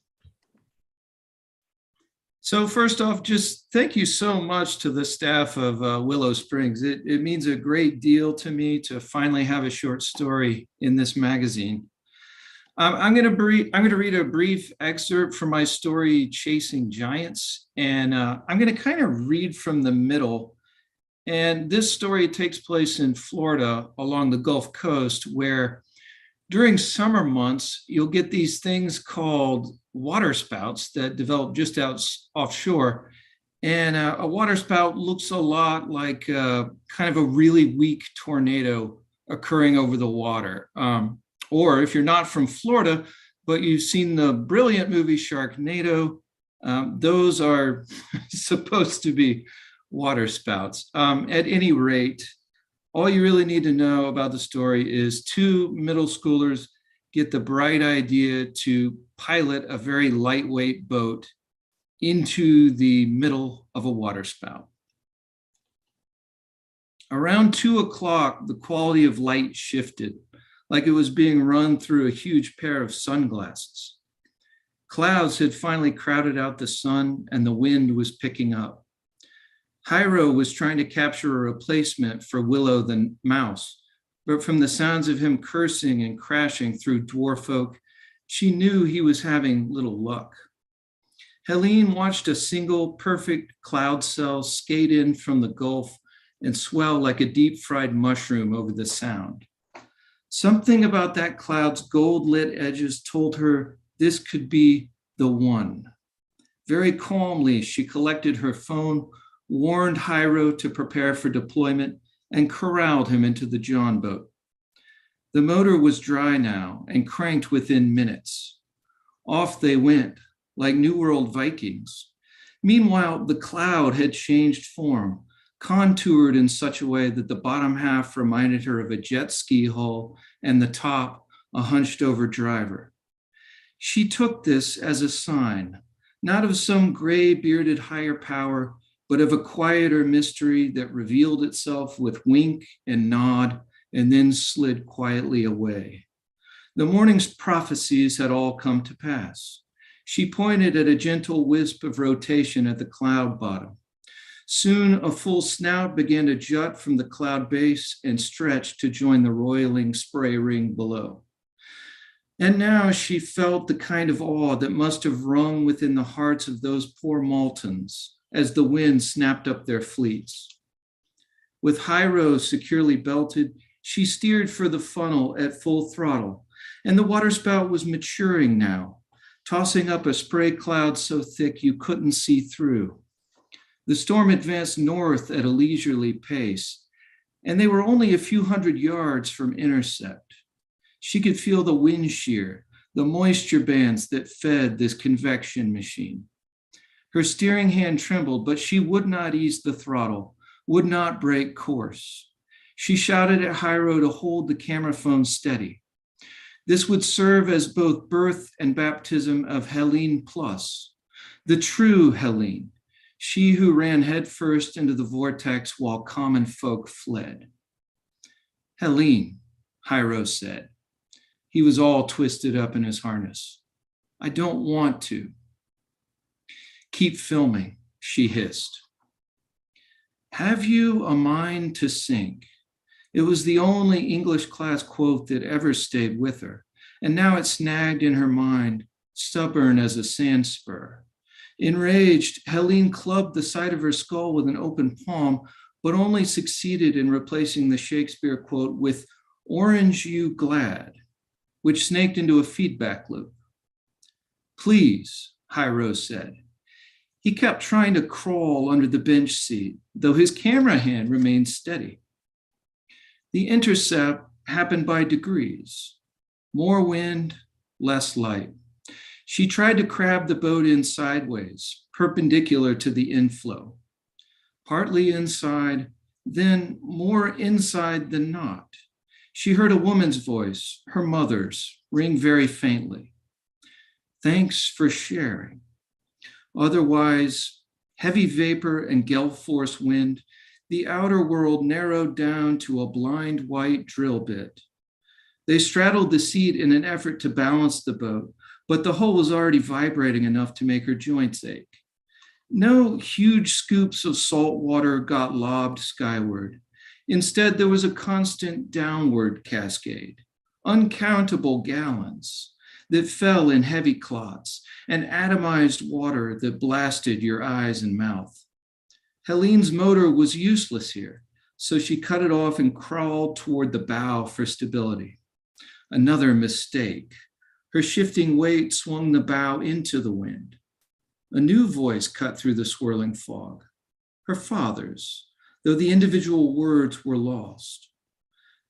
So first off, just thank you so much to the staff of Willow Springs. It means a great deal to me to finally have a short story in this magazine. I'm going to read a brief excerpt from my story, Chasing Giants, and I'm going to kind of read from the middle. And this story takes place in Florida along the Gulf Coast, where during summer months, you'll get these things called waterspouts that develop just out offshore. And a waterspout looks a lot like kind of a really weak tornado occurring over the water. Or if you're not from Florida, but you've seen the brilliant movie Sharknado, those are supposed to be waterspouts. At any rate, all you really need to know about the story is two middle schoolers get the bright idea to pilot a very lightweight boat into the middle of a waterspout. Around 2 o'clock, the quality of light shifted, like it was being run through a huge pair of sunglasses. Clouds had finally crowded out the sun and the wind was picking up. Hyro was trying to capture a replacement for Willow the mouse, but from the sounds of him cursing and crashing through dwarf oak, she knew he was having little luck. Helene watched a single perfect cloud cell skate in from the Gulf and swell like a deep fried mushroom over the sound. Something about that cloud's gold-lit edges told her this could be the one. Very calmly, she collected her phone, warned Hyro to prepare for deployment, and corralled him into the John boat. The motor was dry now and cranked within minutes. Off they went, like New World Vikings. Meanwhile, the cloud had changed form, contoured in such a way that the bottom half reminded her of a jet ski hull and the top a hunched over driver. She took this as a sign, not of some gray bearded higher power, but of a quieter mystery that revealed itself with wink and nod and then slid quietly away. The morning's prophecies had all come to pass. She pointed at a gentle wisp of rotation at the cloud bottom. Soon a full snout began to jut from the cloud base and stretch to join the roiling spray ring below. And now she felt the kind of awe that must have rung within the hearts of those poor Maltons as the wind snapped up their fleets. With high rows securely belted, she steered for the funnel at full throttle, and the waterspout was maturing now, tossing up a spray cloud so thick you couldn't see through. The storm advanced north at a leisurely pace, and they were only a few hundred yards from intercept. She could feel the wind shear, the moisture bands that fed this convection machine. Her steering hand trembled, but she would not ease the throttle, would not break course. She shouted at Hyro to hold the camera phone steady. This would serve as both birth and baptism of Helene Plus, the true Helene, she who ran headfirst into the vortex while common folk fled. Helene, Hyro said. He was all twisted up in his harness. I don't want to. Keep filming, she hissed. Have you a mind to sink? It was the only English class quote that ever stayed with her, and now it snagged in her mind, stubborn as a sand spur. Enraged, Helene clubbed the side of her skull with an open palm, but only succeeded in replacing the Shakespeare quote with "Orange you glad," which snaked into a feedback loop. Please, Hyro said. He kept trying to crawl under the bench seat, though his camera hand remained steady. The intercept happened by degrees. More wind, less light. She tried to crab the boat in sideways, perpendicular to the inflow. Partly inside, then more inside than not. She heard a woman's voice, her mother's, ring very faintly. Thanks for sharing. Otherwise, heavy vapor and gale force wind, the outer world narrowed down to a blind white drill bit. They straddled the seat in an effort to balance the boat, but the hull was already vibrating enough to make her joints ache. No huge scoops of salt water got lobbed skyward. Instead, there was a constant downward cascade, uncountable gallons that fell in heavy clots, and atomized water that blasted your eyes and mouth. Helene's motor was useless here, so she cut it off and crawled toward the bow for stability. Another mistake. Her shifting weight swung the bow into the wind. A new voice cut through the swirling fog. Her father's, though the individual words were lost.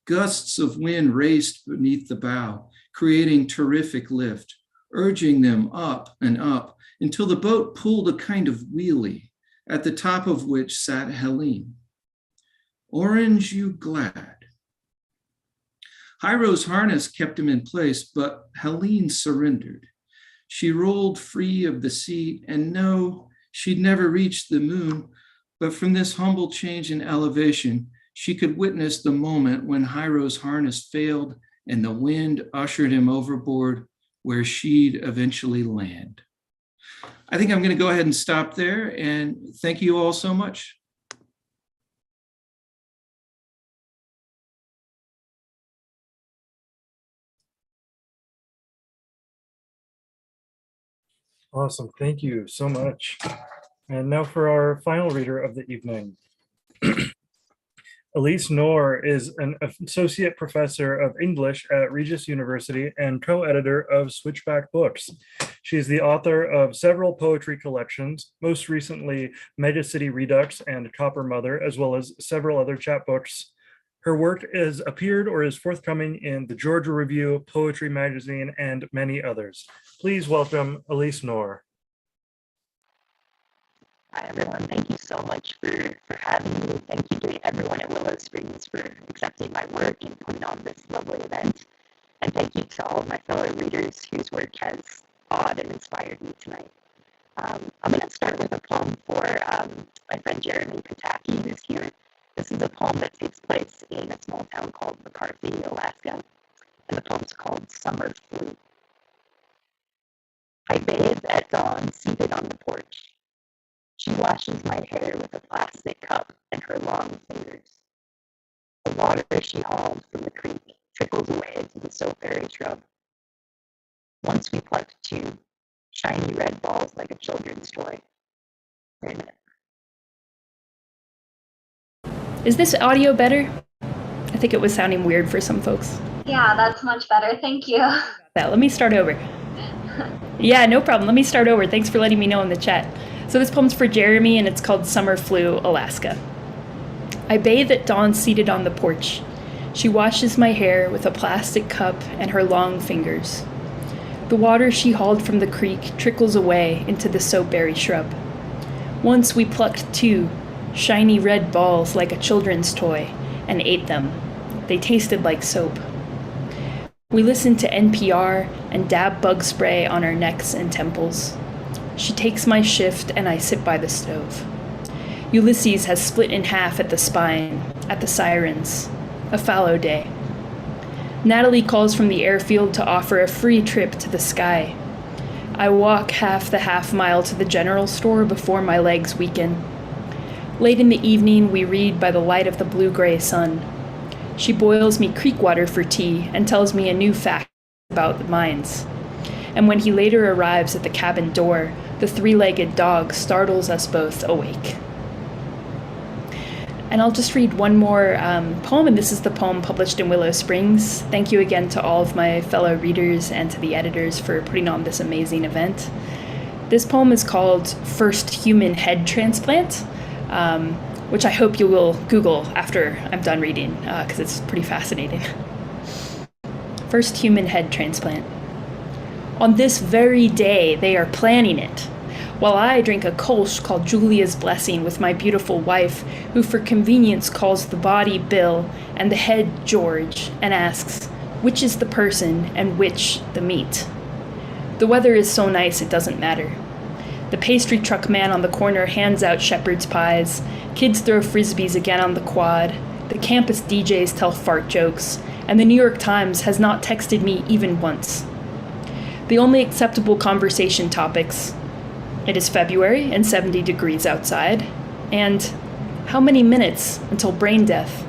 Gusts of wind raced beneath the bow, creating terrific lift, urging them up and up until the boat pulled a kind of wheelie, at the top of which sat Helene. Orange you glad. Hyro's harness kept him in place, but Helene surrendered. She rolled free of the seat, and no, she'd never reached the moon, but from this humble change in elevation, she could witness the moment when Hyro's harness failed and the wind ushered him overboard where she'd eventually land. I think I'm going to go ahead and stop there, and thank you all so much. Awesome. Thank you so much. And now for our final reader of the evening. Alyse Knorr is an associate professor of English at Regis University and co-editor of Switchback Books. She is the author of several poetry collections, most recently Mega City Redux and Copper Mother, as well as several other chapbooks. Her work has appeared or is forthcoming in the Georgia Review, Poetry Magazine, and many others. Please welcome Alyse Knorr. Hi, everyone. Thank you so much for having me. Thank you to everyone at Willow Springs for accepting my work and putting on this lovely event. And thank you to all of my fellow readers whose work has awed and inspired me tonight. I'm going to start with a poem for my friend Jeremy Pataki, who's here. This is a poem that takes place in a small town called McCarthy, Alaska. And the poem's called Summer Flu. I bathe at dawn seated on the porch. She washes my hair with a plastic cup and her long fingers. The water she hauled from the creek trickles away into the soapberry shrub. Once we plucked two shiny red balls like a children's toy. Wait a minute. Is this audio better? I think it was sounding weird for some folks. Yeah, that's much better. Thank you. Let me start over. Yeah, no problem. Let me start over. Thanks for letting me know in the chat. So this poem's for Jeremy, and it's called Summer Flu, Alaska. I bathe at dawn seated on the porch. She washes my hair with a plastic cup and her long fingers. The water she hauled from the creek trickles away into the soapberry shrub. Once we plucked two shiny red balls like a children's toy and ate them. They tasted like soap. We listened to NPR and dab bug spray on our necks and temples. She takes my shift and I sit by the stove. Ulysses has split in half at the spine, at the sirens. A fallow day. Natalie calls from the airfield to offer a free trip to the sky. I walk half the half mile to the general store before my legs weaken. Late in the evening, we read by the light of the blue-gray sun. She boils me creek water for tea and tells me a new fact about the mines. And when he later arrives at the cabin door, the three-legged dog startles us both awake. And I'll just read one more poem, and this is the poem published in Willow Springs. Thank you again to all of my fellow readers and to the editors for putting on this amazing event. This poem is called First Human Head Transplant, which I hope you will Google after I'm done reading, because it's pretty fascinating. First human head transplant. On this very day, they are planning it, while I drink a kolsch called Julia's Blessing with my beautiful wife, who for convenience calls the body Bill and the head George, and asks, which is the person and which the meat? The weather is so nice it doesn't matter. The pastry truck man on the corner hands out shepherd's pies. Kids throw frisbees again on the quad. The campus DJs tell fart jokes. And the New York Times has not texted me even once. The only acceptable conversation topics. It is February and 70 degrees outside. And how many minutes until brain death?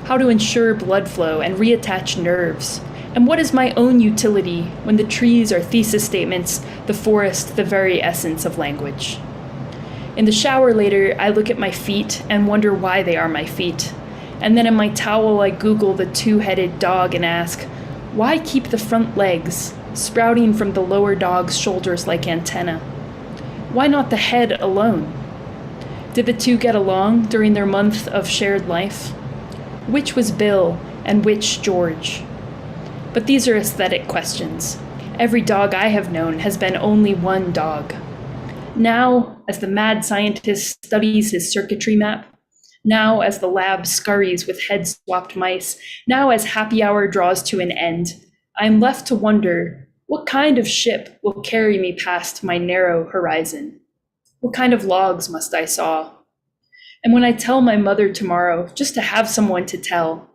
How to ensure blood flow and reattach nerves. And what is my own utility when the trees are thesis statements, the forest the very essence of language? In the shower later, I look at my feet and wonder why they are my feet. And then in my towel, I Google the two-headed dog and ask, why keep the front legs sprouting from the lower dog's shoulders like antenna? Why not the head alone? Did the two get along during their month of shared life? Which was Bill and which George? But these are aesthetic questions. Every dog I have known has been only one dog. Now, as the mad scientist studies his circuitry map, now as the lab scurries with head-swapped mice, now as happy hour draws to an end, I am left to wonder, what kind of ship will carry me past my narrow horizon? What kind of logs must I saw? And when I tell my mother tomorrow, just to have someone to tell,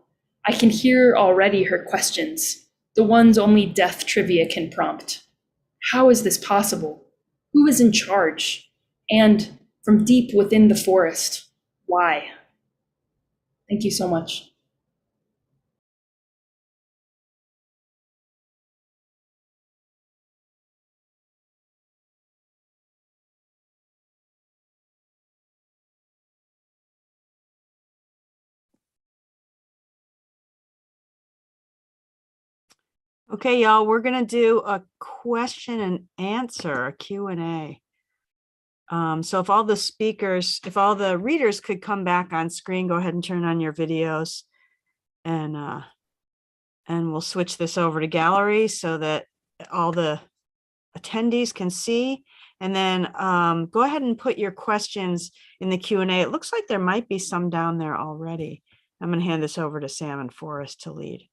I can hear already her questions, the ones only death trivia can prompt. How is this possible? Who is in charge? And from deep within the forest, why? Thank you so much. Okay, y'all, we're going to do a question and answer, a Q&A. So if all the speakers, if all the readers could come back on screen, go ahead and turn on your videos, and we'll switch this over to gallery so that all the attendees can see. And then go ahead and put your questions in the Q&A. It looks like there might be some down there already. I'm going to hand this over to Sam and Forrest to lead.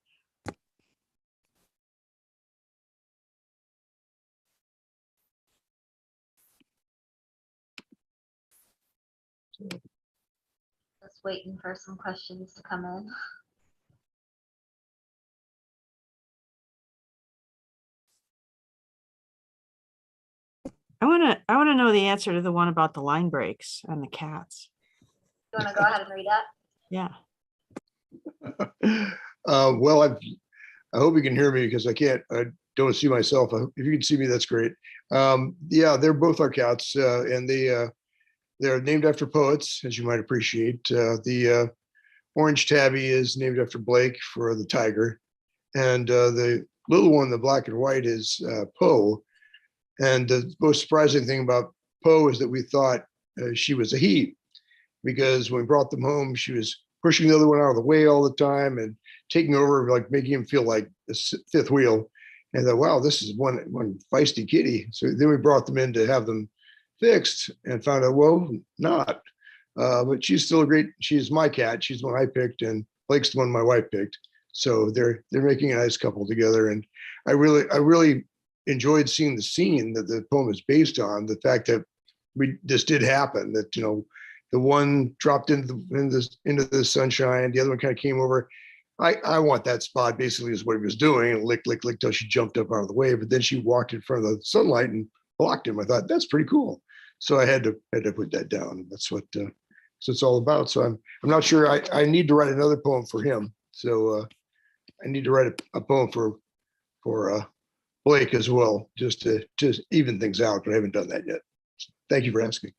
Just waiting for some questions to come in. I want to know the answer to the one about the line breaks and the cats. You want to go ahead and read that? Yeah. Well, I hope you can hear me because I don't see myself. If you can see me, that's great. Yeah, they're both our cats, and they're named after poets, as you might appreciate. The orange tabby is named after Blake for the tiger, and the little one, the black and white, is Poe. And the most surprising thing about Poe is that we thought she was a he, because when we brought them home, she was pushing the other one out of the way all the time and taking over, like making him feel like the fifth wheel. And thought, wow, this is one feisty kitty. So then we brought them in to have them fixed and found out, well, not. But she's still she's my cat. She's the one I picked, and Blake's the one my wife picked. So they're making a nice couple together. And I really enjoyed seeing the scene that the poem is based on, the fact that this did happen, that, you know, the one dropped into the sunshine, the other one kind of came over. I want that spot, basically, is what he was doing, and lick till she jumped up out of the way, but then she walked in front of the sunlight and blocked him. I thought, that's pretty cool. So I had to put that down. That's what it's all about. So I'm not sure. I need to write another poem for him. So I need to write a poem for Blake as well, just to even things out, but I haven't done that yet. Thank you for asking.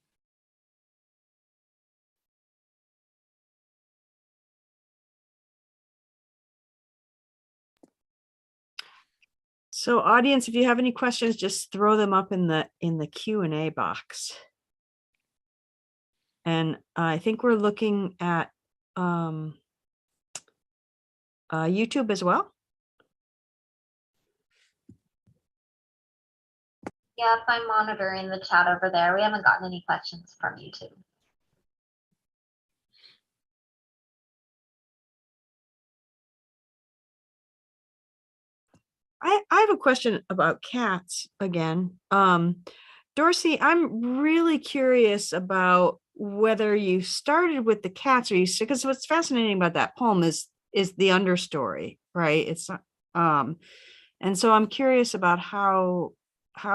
So audience, if you have any questions, just throw them up in the Q&A box. And I think we're looking at YouTube as well. Yep, I'm monitoring the chat over there. We haven't gotten any questions from YouTube. I have a question about cats again. Dorsey, I'm really curious about whether you started with the cats or because what's fascinating about that poem is the understory, right? It's and so I'm curious about how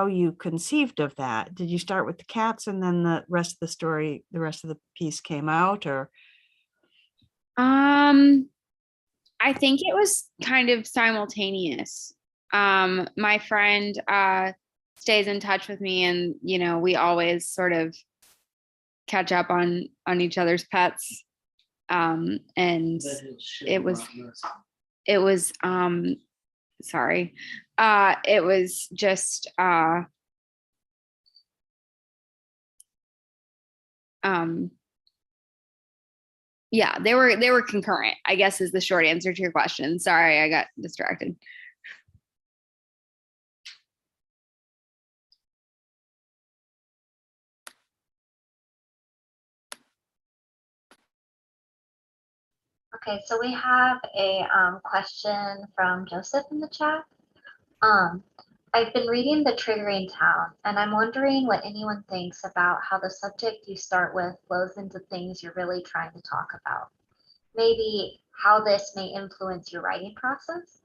you conceived of that. Did you start with the cats and then the rest of the story, the rest of the piece came out, or? I think it was kind of simultaneous. My friend stays in touch with me, and we always sort of catch up on each other's pets. And it was sorry. It was just yeah, they were concurrent, I guess, is the short answer to your question. Sorry, I got distracted. Okay, so we have a question from Joseph in the chat. I've been reading The Triggering Town, and I'm wondering what anyone thinks about how the subject you start with flows into things you're really trying to talk about. Maybe how this may influence your writing process?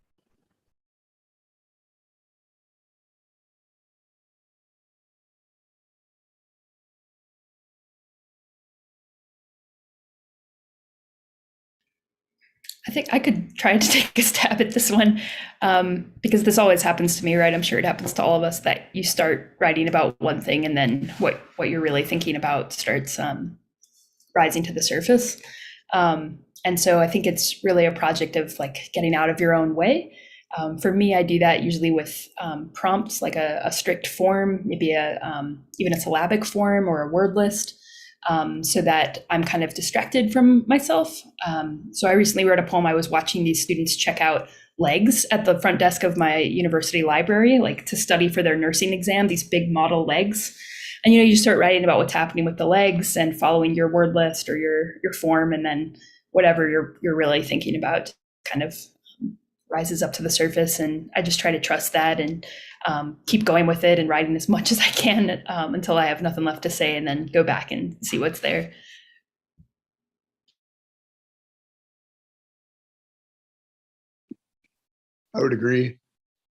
I think I could try to take a stab at this one, because this always happens to me, right? I'm sure it happens to all of us, that you start writing about one thing and then what you're really thinking about starts rising to the surface. And so I think it's really a project of like getting out of your own way. For me, I do that usually with prompts, like a strict form, maybe even a syllabic form or a word list. So that I'm kind of distracted from myself. So I recently wrote a poem. I was watching these students check out legs at the front desk of my university library, like to study for their nursing exam, these big model legs. And you know, you start writing about what's happening with the legs and following your word list or your form, and then whatever you're really thinking about kind of rises up to the surface. And I just try to trust that and keep going with it and writing as much as I can until I have nothing left to say, and then go back and see what's there. I would agree.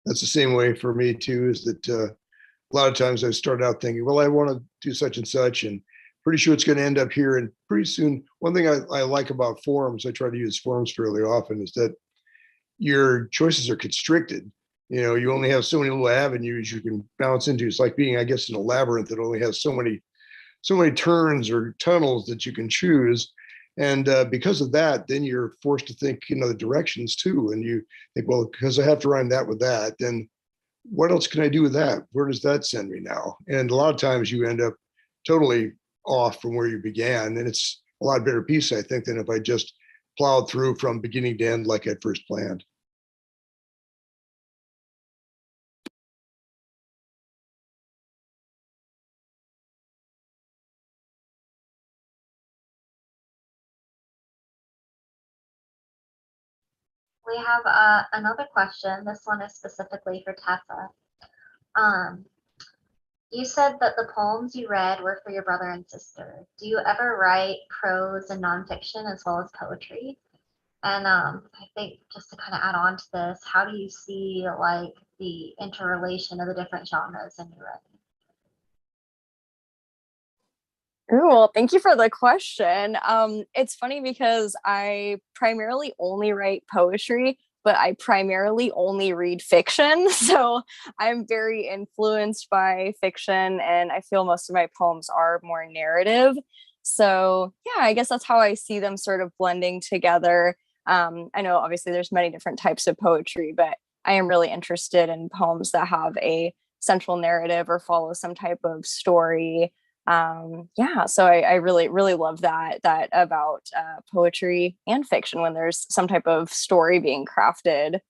That's the same way for me too, is that a lot of times I start out thinking, well, I want to do such and such, and pretty sure it's going to end up here. And pretty soon, one thing I like about forums, I try to use forums fairly often, is that your choices are constricted. You know, you only have so many little avenues you can bounce into. It's like being, I guess, in a labyrinth that only has so many turns or tunnels that you can choose. And because of that, then you're forced to think in other directions too. And you think, well, because I have to rhyme that with that, then what else can I do with that? Where does that send me now? And a lot of times you end up totally off from where you began. And it's a lot better piece, I think, than if I just plowed through from beginning to end like I'd first planned. We have another question. This one is specifically for Tessa. You said that the poems you read were for your brother and sister. Do you ever write prose and nonfiction as well as poetry? And I think just to kind of add on to this, how do you see like the interrelation of the different genres in your writing? Well, thank you for the question. It's funny because I primarily only write poetry, but I primarily only read fiction. So I'm very influenced by fiction, and I feel most of my poems are more narrative. So yeah, I guess that's how I see them sort of blending together. I know obviously there's many different types of poetry, but I am really interested in poems that have a central narrative or follow some type of story. Yeah, so I really love that about poetry and fiction, when there's some type of story being crafted.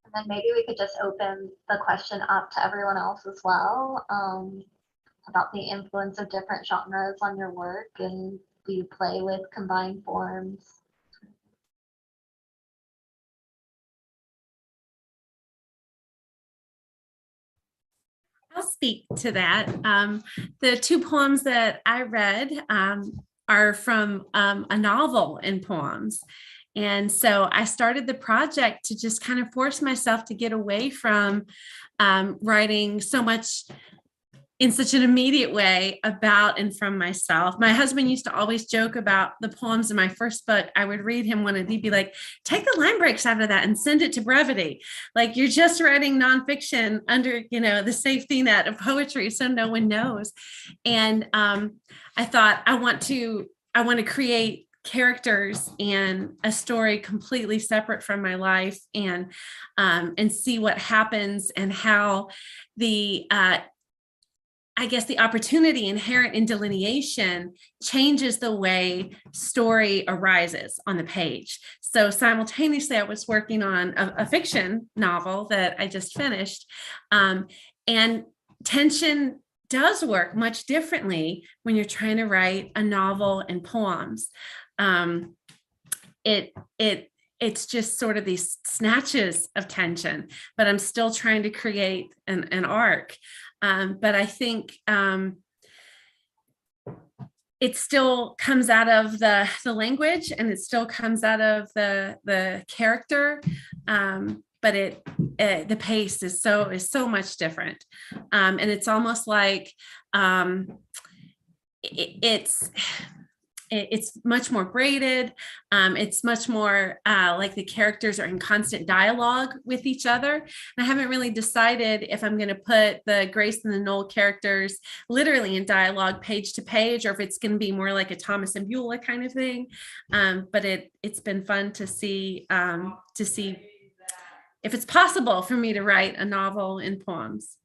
And then maybe we could just open the question up to everyone else as well, about the influence of different genres on your work, and do you play with combined forms? I'll speak to that. The two poems that I read are from a novel in poems. And so I started the project to just kind of force myself to get away from writing so much in such an immediate way about and from myself. My husband used to always joke about the poems in my first book. I would read him one and he'd be like, take the line breaks out of that and send it to brevity. Like, you're just writing nonfiction under, you know, the safety net of poetry, so no one knows. And I thought, I want to create characters and a story completely separate from my life, and see what happens, and how the I guess the opportunity inherent in delineation changes the way story arises on the page. So simultaneously, I was working on a fiction novel that I just finished, and tension does work much differently when you're trying to write a novel and poems. It's just sort of these snatches of tension, but I'm still trying to create an arc. But I think it still comes out of the language, and it still comes out of the character. But the pace is so much different, and it's almost like it's much more graded. It's much more like the characters are in constant dialogue with each other. And I haven't really decided if I'm going to put the Grace and the Noel characters literally in dialogue page to page, or if it's going to be more like a Thomas and Beulah kind of thing. But it's been fun to see if it's possible for me to write a novel in poems.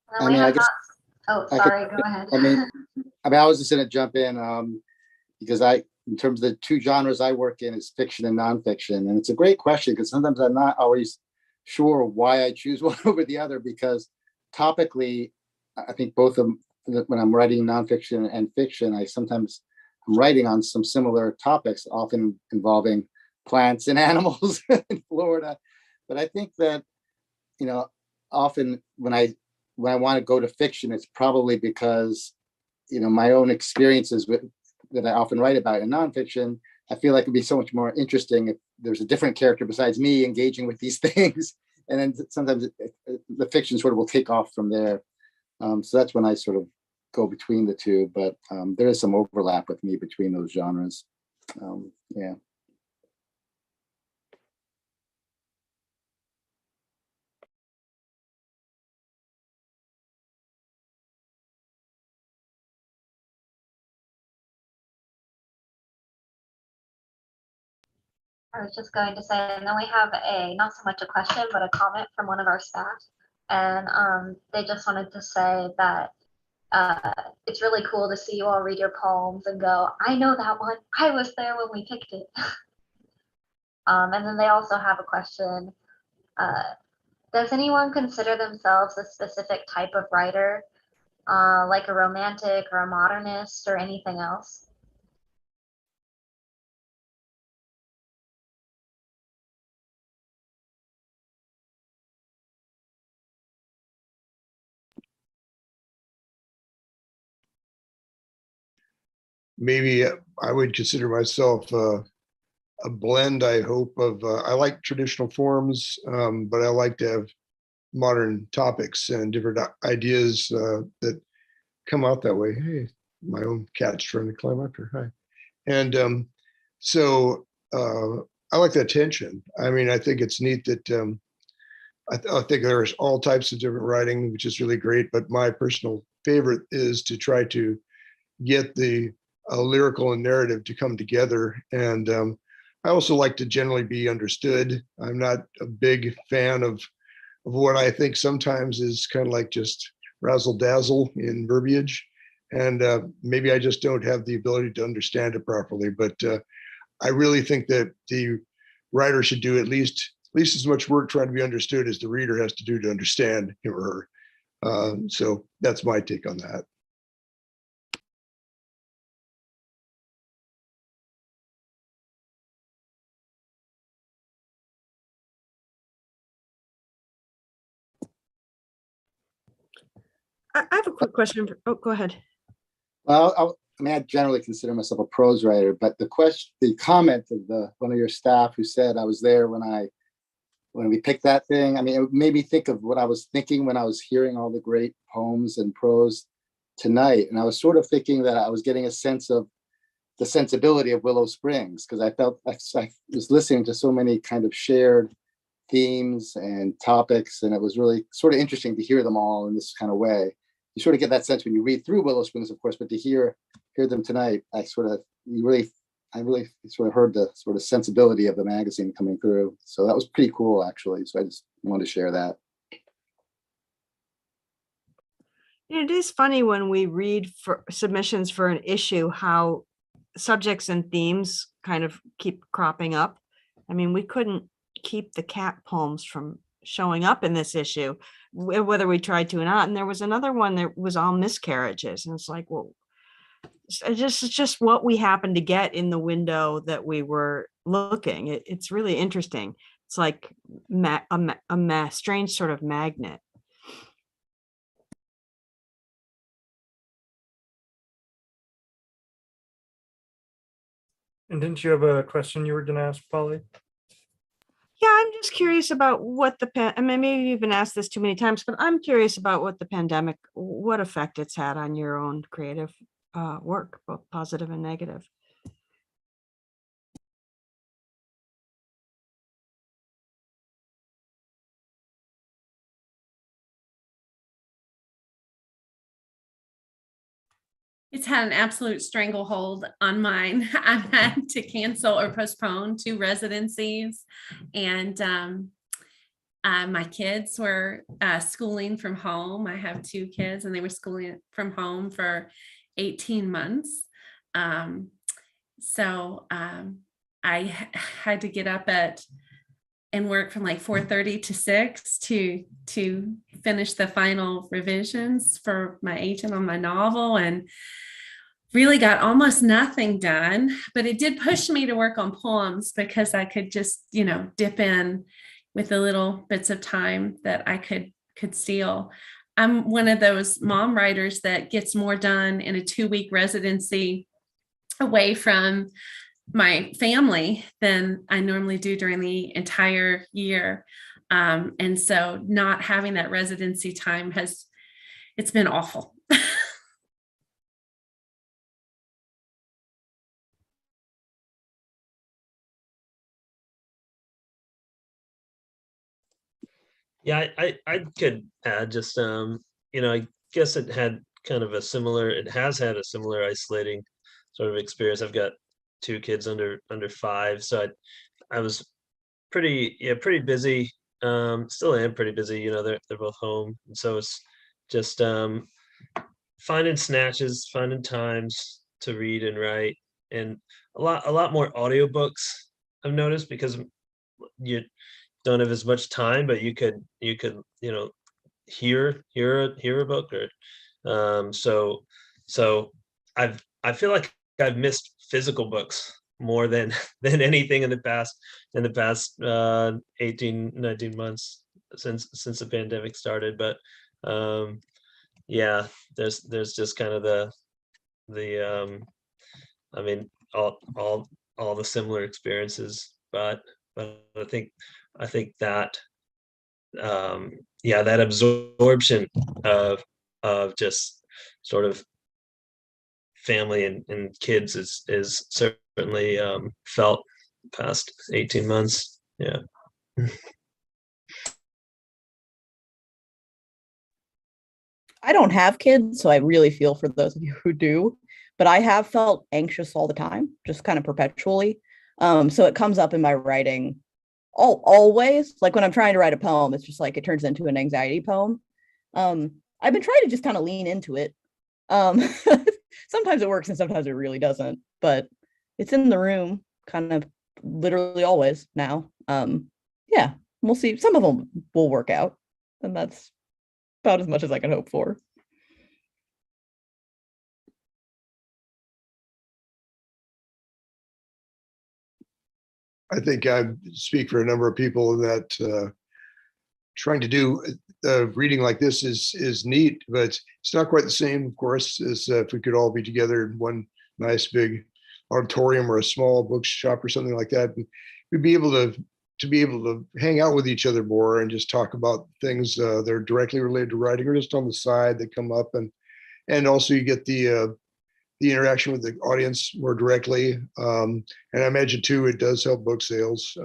And I we mean, have I guess not, oh, I could, sorry, go ahead. I was just gonna jump in, because in terms of the two genres I work in is fiction and nonfiction. And it's a great question because sometimes I'm not always sure why I choose one over the other, because topically, I think both of them, when I'm writing nonfiction and fiction, I'm writing on some similar topics, often involving plants and animals in Florida. But I think that, often when I want to go to fiction, it's probably because, my own experiences that I often write about in nonfiction, I feel like it'd be so much more interesting if there's a different character besides me engaging with these things. And then sometimes the fiction sort of will take off from there. So that's when I sort of go between the two, but there is some overlap with me between those genres. Yeah. I was just going to say, and then we have not so much a question, but a comment from one of our staff. And they just wanted to say that it's really cool to see you all read your poems and go, I know that one. I was there when we picked it. And then they also have a question. Does anyone consider themselves a specific type of writer, like a romantic or a modernist or anything else? Maybe I would consider myself a blend, I hope, of I like traditional forms, but I like to have modern topics and different ideas that come out that way. Hey, my own cat's trying to climb up here. Hi. And so I like that tension. I mean, I think it's neat that I think there's all types of different writing, which is really great. But my personal favorite is to try to get the lyrical and narrative to come together. And I also like to generally be understood. I'm not a big fan of what I think sometimes is kind of like just razzle dazzle in verbiage. And maybe I just don't have the ability to understand it properly. But I really think that the writer should do at least as much work trying to be understood as the reader has to do to understand him or her. So that's my take on that. I have a quick question. Oh, go ahead. Well, I generally consider myself a prose writer, but the comment of one of your staff who said I was there when we picked that thing. I mean, it made me think of what I was thinking when I was hearing all the great poems and prose tonight, and I was sort of thinking that I was getting a sense of the sensibility of Willow Springs, because I felt I was listening to so many kind of shared themes and topics, and it was really sort of interesting to hear them all in this kind of way. You sort of get that sense when you read through Willow Springs, of course, but to hear them tonight, I really sort of heard the sort of sensibility of the magazine coming through. So that was pretty cool, actually. So I just wanted to share that. It is funny when we read for submissions for an issue, how subjects and themes kind of keep cropping up. I mean, we couldn't keep the cat poems from showing up in this issue, whether we tried to or not. And there was another one that was all miscarriages. And it's like, well, it's just what we happened to get in the window that we were looking. It's really interesting. It's like a strange sort of magnet. And didn't you have a question you were going to ask, Polly? Yeah, I'm just curious about what I mean, maybe you've been asked this too many times, but I'm curious about what the pandemic, what effect it's had on your own creative work, both positive and negative. It's had an absolute stranglehold on mine. I've had to cancel or postpone 2 residencies, and My kids were schooling from home. I have 2 kids and they were schooling from home for 18 months. I had to get up and work from like 4:30 to 6 to finish the final revisions for my agent on my novel, and really got almost nothing done. But it did push me to work on poems because I could just, dip in with the little bits of time that I could steal. I'm one of those mom writers that gets more done in a 2-week residency away from my family than I normally do during the entire year. And so not having that residency time it's been awful. Yeah, I could add just I guess it had kind of it has had a similar isolating sort of experience. I've got 2 kids under 5, so I was pretty busy. Still am pretty busy. They're both home, and so it's just finding snatches, finding times to read and write, and a lot more audiobooks I've noticed, because you don't have as much time, but you could hear a book, or so I feel like I've missed physical books more than anything in the past 18, 19 months since the pandemic started. But yeah, there's just kind of the I mean, all the similar experiences, but I think that that absorption of just sort of family and kids is certainly felt past 18 months. Yeah. I don't have kids, so I really feel for those of you who do, but I have felt anxious all the time, just kind of perpetually. So it comes up in my writing always. Like when I'm trying to write a poem, it's just like it turns into an anxiety poem. I've been trying to just kind of lean into it. Sometimes it works and sometimes it really doesn't, but it's in the room kind of literally always now. Yeah, we'll see. Some of them will work out, and that's about as much as I can hope for. I think I speak for a number of people that trying to do reading like this is neat, but it's not quite the same, of course, as if we could all be together in one nice big auditorium or a small bookshop or something like that. We'd be able to hang out with each other more and just talk about things that are directly related to writing or just on the side that come up, and also you get the interaction with the audience more directly. And I imagine too, it does help book sales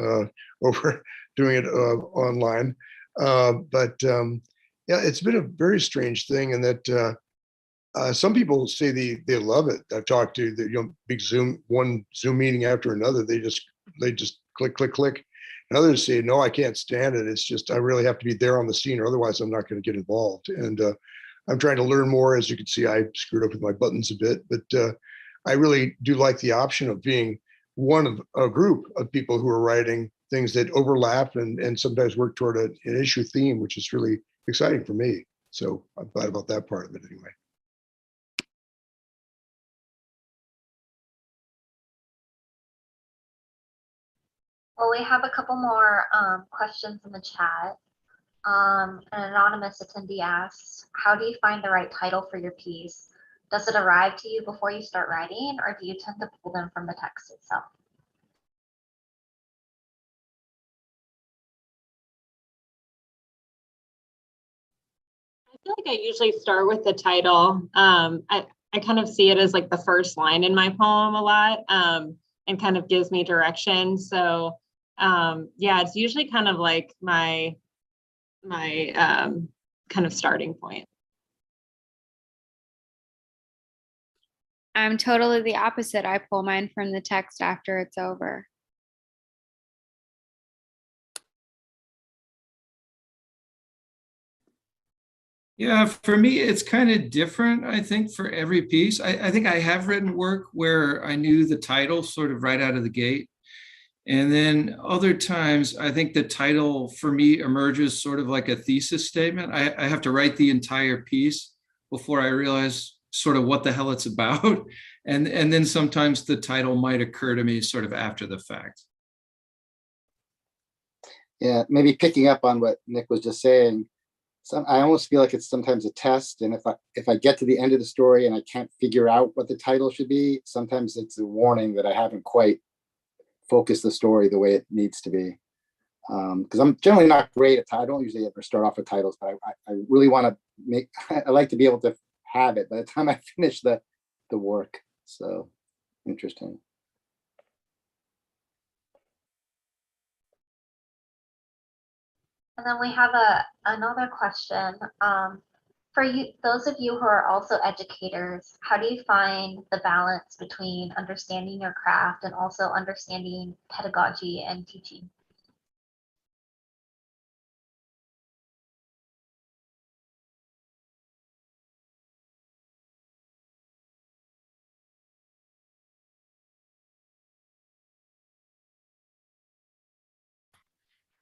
over doing it online. Yeah, it's been a very strange thing, and that some people say they love it. I've talked to big one Zoom meeting after another. They just click, click, click. And others say, no, I can't stand it. It's just, I really have to be there on the scene, or otherwise I'm not going to get involved. And I'm trying to learn more. As you can see, I screwed up with my buttons a bit, but I really do like the option of being one of a group of people who are writing things that overlap and sometimes work toward an issue theme, which is really exciting for me. So I'm glad about that part of it anyway. Well, we have a couple more questions in the chat. An anonymous attendee asks, how do you find the right title for your piece? Does it arrive to you before you start writing, or do you tend to pull them from the text itself? I feel like I usually start with the title. I kind of see it as like the first line in my poem a lot, and kind of gives me direction. So yeah, it's usually kind of like my kind of starting point. I'm totally the opposite. I pull mine from the text after it's over. Yeah, for me, it's kind of different, I think, for every piece. I think I have written work where I knew the title sort of right out of the gate. And then other times, I think the title for me emerges sort of like a thesis statement. I have to write the entire piece before I realize sort of what the hell it's about. And then sometimes the title might occur to me sort of after the fact. Yeah, maybe picking up on what Nick was just saying, I almost feel like it's sometimes a test. And if I get to the end of the story and I can't figure out what the title should be, sometimes it's a warning that I haven't quite focused the story the way it needs to be. Because I'm generally not great at titles. I don't usually ever start off with titles, but I really want to make, I like to be able to have it by the time I finish the work. So interesting. And then we have another question. For you, those of you who are also educators, how do you find the balance between understanding your craft and also understanding pedagogy and teaching?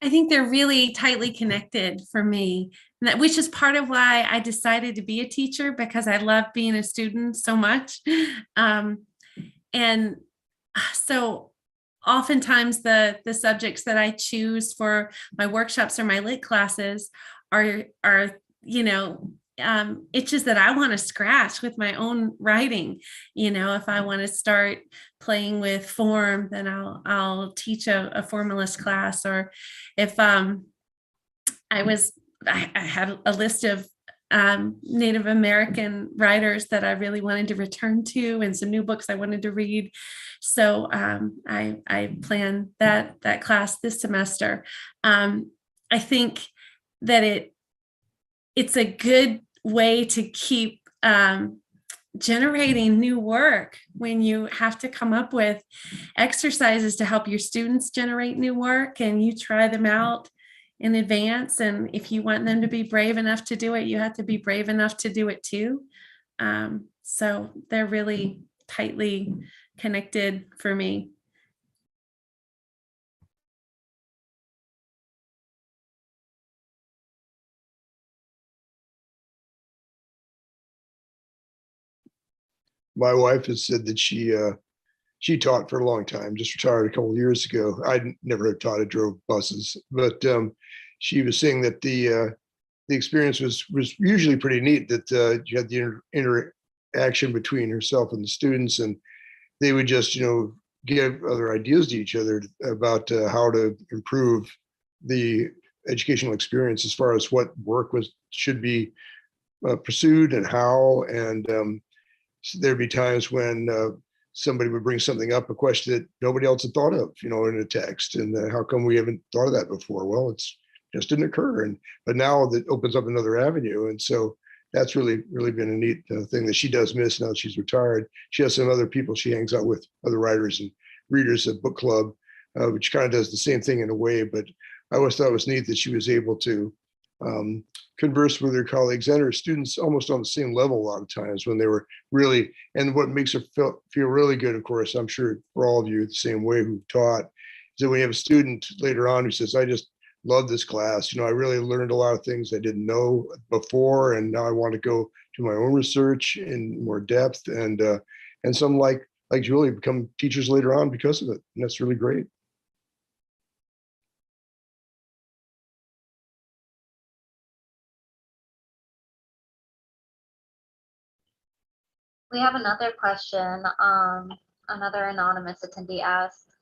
I think they're really tightly connected for me, which is part of why I decided to be a teacher, because I love being a student so much. And so oftentimes the subjects that I choose for my workshops or my lit classes are itches that I want to scratch with my own writing. If I want to start playing with form, then I'll teach a formalist class. Or if I had a list of Native American writers that I really wanted to return to, and some new books I wanted to read. So I planned that class this semester. I think that it's a good way to keep generating new work when you have to come up with exercises to help your students generate new work, and you try them out in advance. And if you want them to be brave enough to do it, you have to be brave enough to do it too. So they're really tightly connected for me. My wife has said that she taught for a long time, just retired a couple of years ago. I never had taught, I drove buses, but she was saying that the experience was usually pretty neat, that you had the interaction between herself and the students, and they would just, give other ideas to each other about how to improve the educational experience as far as what work should be pursued and how. And there'd be times when somebody would bring something up, a question that nobody else had thought of, in a text. And how come we haven't thought of that before? Well, it's just didn't occur. But now that opens up another avenue. And so that's really, really been a neat thing that she does miss now that she's retired. She has some other people she hangs out with, other writers and readers at book club, which kind of does the same thing in a way. But I always thought it was neat that she was able to converse with her colleagues and her students almost on the same level a lot of times, when they were really, and what makes her feel really good, of course, I'm sure for all of you the same way who taught, is that when you have a student later on who says, I just love this class, I really learned a lot of things I didn't know before, and now I want to go do my own research in more depth, and some like Julie become teachers later on because of it, and that's really great. We have another question. Another anonymous attendee asked,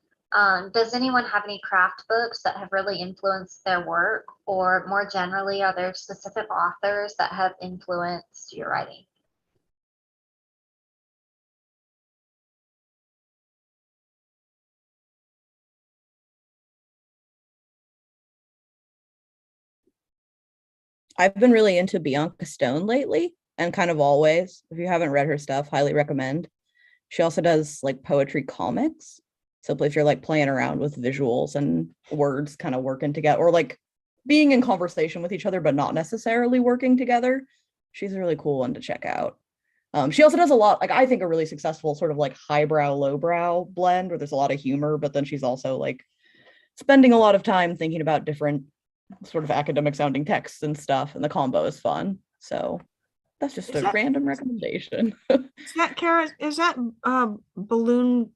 does anyone have any craft books that have really influenced their work? Or more generally, are there specific authors that have influenced your writing? I've been really into Bianca Stone lately, and kind of always. If you haven't read her stuff, highly recommend. She also does like poetry comics. So if you're like playing around with visuals and words kind of working together, or like being in conversation with each other, but not necessarily working together, She's a really cool one to check out. She also does a lot, like I think a really successful sort of like highbrow, lowbrow blend where there's a lot of humor, but then she's also like spending a lot of time thinking about different sort of academic sounding texts and stuff, and the combo is fun. So that's just a random recommendation. Is that Karah? Is that balloon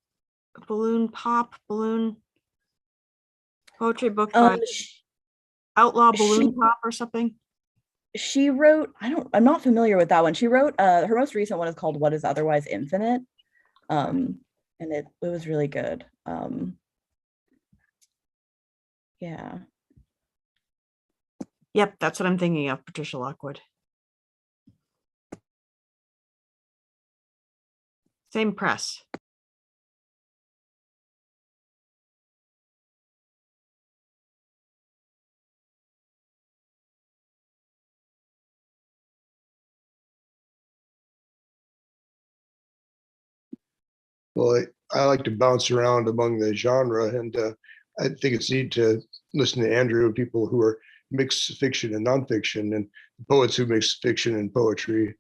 poetry book by Outlaw Balloon Pop or something? She wrote, I'm not familiar with that one. She wrote her most recent one is called What is Otherwise Infinite. And it was really good. Yeah. Yep, that's what I'm thinking of, Patricia Lockwood. Same press. Well, I like to bounce around among the genre, and I think it's neat to listen to Andrew and people who are mix fiction and nonfiction, and poets who mix fiction and poetry.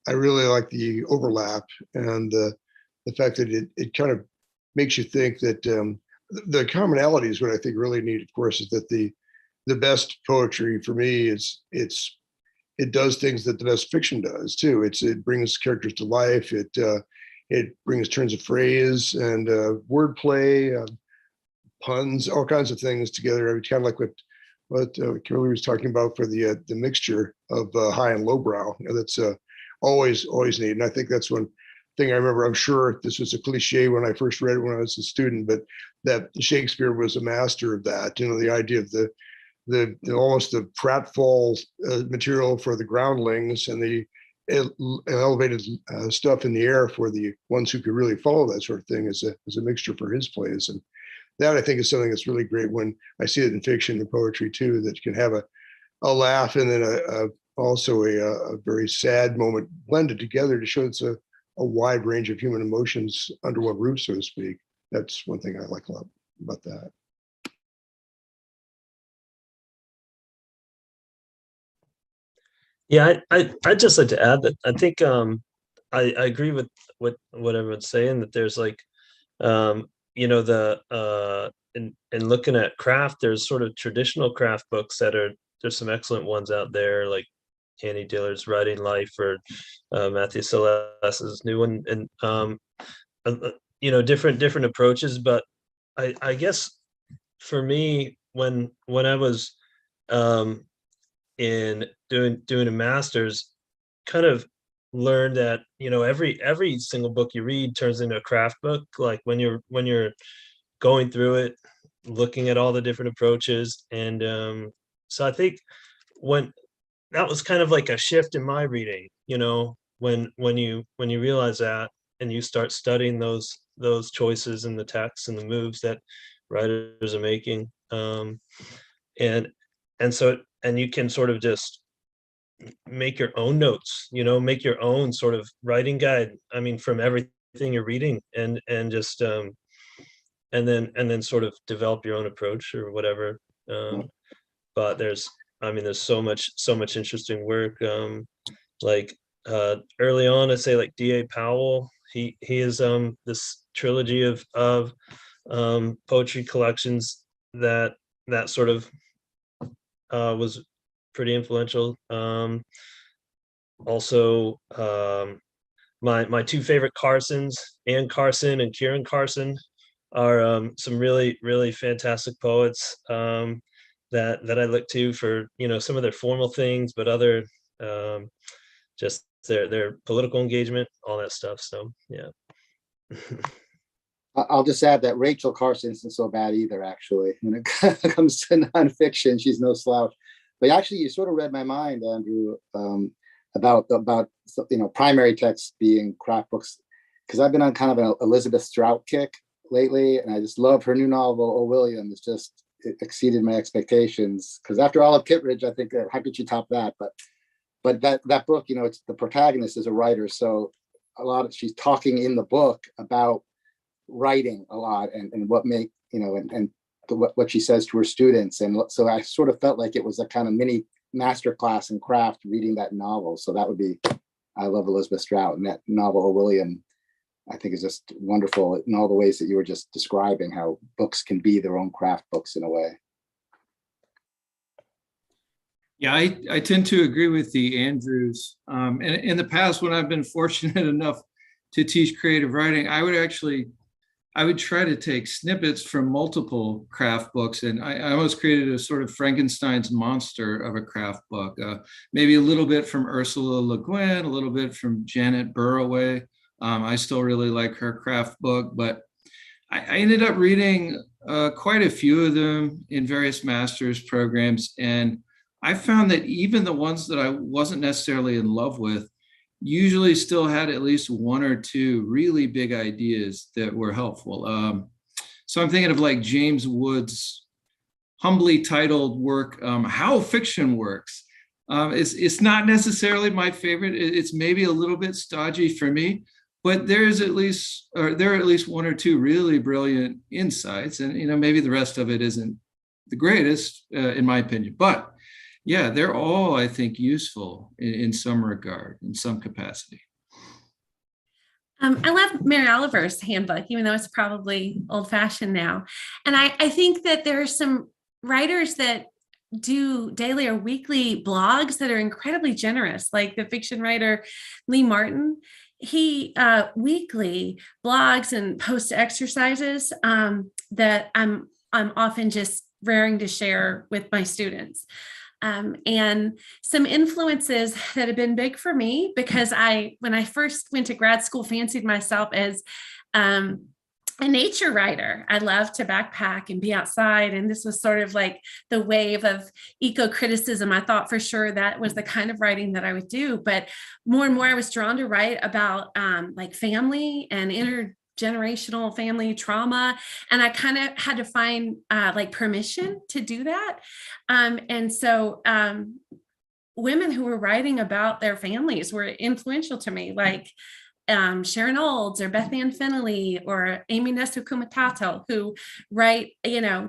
I really like the overlap and the fact that it kind of makes you think that the commonality is what I think really neat, of course, is that the best poetry for me is it does things that the best fiction does too. It brings characters to life. It brings turns of phrase and wordplay, puns, all kinds of things together. I mean, kind of like what Kemmerly was talking about for the mixture of high and lowbrow. That's always neat. And I think that's one thing I remember. I'm sure this was a cliche when I first read it when I was a student, but that Shakespeare was a master of that. You know, the idea of the almost the pratfall material for the groundlings and the elevated stuff in the air for the ones who could really follow that sort of thing as a mixture for his plays. And that I think is something that's really great when I see it in fiction and poetry too, that you can have a laugh and then also a very sad moment blended together to show it's a wide range of human emotions under one roof, so to speak. That's one thing I like a lot about that. Yeah, I'd just like to add that I think I agree with what everyone's saying, that there's like you know, in looking at craft, there's sort of traditional craft books there's some excellent ones out there, like Annie Diller's Writing Life or Matthew Celeste's new one, and you know, different approaches. But I guess for me, when I was in doing a master's, kind of learned that, you know, every single book you read turns into a craft book. Like when you're going through it, looking at all the different approaches. And so I think when that was kind of like a shift in my reading, you know, when you realize that and you start studying those choices in the text and the moves that writers are making, and so you can sort of just make your own notes, you know, make your own sort of writing guide. I mean, from everything you're reading, and just and then sort of develop your own approach or whatever. But there's so much interesting work. Like early on, I say like D.A. Powell. He is this trilogy of poetry collections that sort of was pretty influential. Also, my two favorite Carsons, Anne Carson and Kieran Carson, are some really fantastic poets that I look to for, you know, some of their formal things, but other just their political engagement, all that stuff. So yeah. I'll just add that Rachel Carson isn't so bad either, actually. When it comes to nonfiction, she's no slouch. But actually, you sort of read my mind, Andrew, about you know, primary text being craft books, because I've been on kind of an Elizabeth Strout kick lately, and I just love her new novel, O William. It exceeded my expectations, because after all of Kittredge, I think how could you top that? But that book, you know, it's the protagonist is a writer, so she's talking in the book about writing a lot and what make, you know, and what she says to her students. And so I sort of felt like it was a kind of mini master class in craft reading that novel. So that would be, I love Elizabeth Strout, and that novel, William, I think is just wonderful in all the ways that you were just describing, how books can be their own craft books in a way. Yeah, I tend to agree with the Andrews. And in the past, when I've been fortunate enough to teach creative writing, I would try to take snippets from multiple craft books. And I almost created a sort of Frankenstein's monster of a craft book. Maybe a little bit from Ursula Le Guin, a little bit from Janet Burroway. I still really like her craft book, but I ended up reading quite a few of them in various master's programs. And I found that even the ones that I wasn't necessarily in love with usually still had at least one or two really big ideas that were helpful. So I'm thinking of like James Wood's humbly titled work, How Fiction Works. It's not necessarily my favorite. It's maybe a little bit stodgy for me, but there are at least one or two really brilliant insights. And, maybe the rest of it isn't the greatest in my opinion, but yeah, they're all, I think, useful in some regard, in some capacity. I love Mary Oliver's handbook, even though it's probably old fashioned now. And I think that there are some writers that do daily or weekly blogs that are incredibly generous, like the fiction writer Lee Martin. He weekly blogs and posts exercises that I'm often just raring to share with my students. And some influences that have been big for me, because when I first went to grad school, fancied myself as a nature writer. I love to backpack and be outside. And this was sort of like the wave of eco-criticism. I thought for sure that was the kind of writing that I would do. But more and more, I was drawn to write about like family and intergenerational family trauma. And I kind of had to find like permission to do that. And so women who were writing about their families were influential to me, like Sharon Olds or Beth Ann Finley or Amy Nesu Kumatato, who write,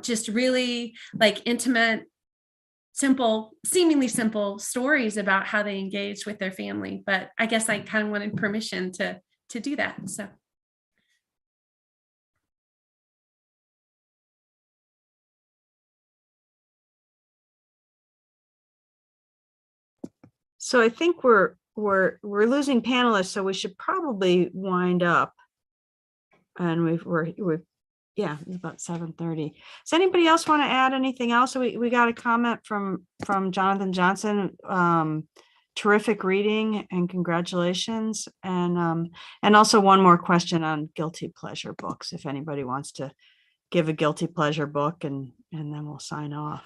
just really like intimate, simple, seemingly simple stories about how they engaged with their family. But I guess I kind of wanted permission to do that. So I think we're losing panelists, so we should probably wind up. And it's about 7:30. Does anybody else want to add anything else? We got a comment from Jonathan Johnson. Terrific reading and congratulations. And also one more question on guilty pleasure books, if anybody wants to give a guilty pleasure book, and then we'll sign off.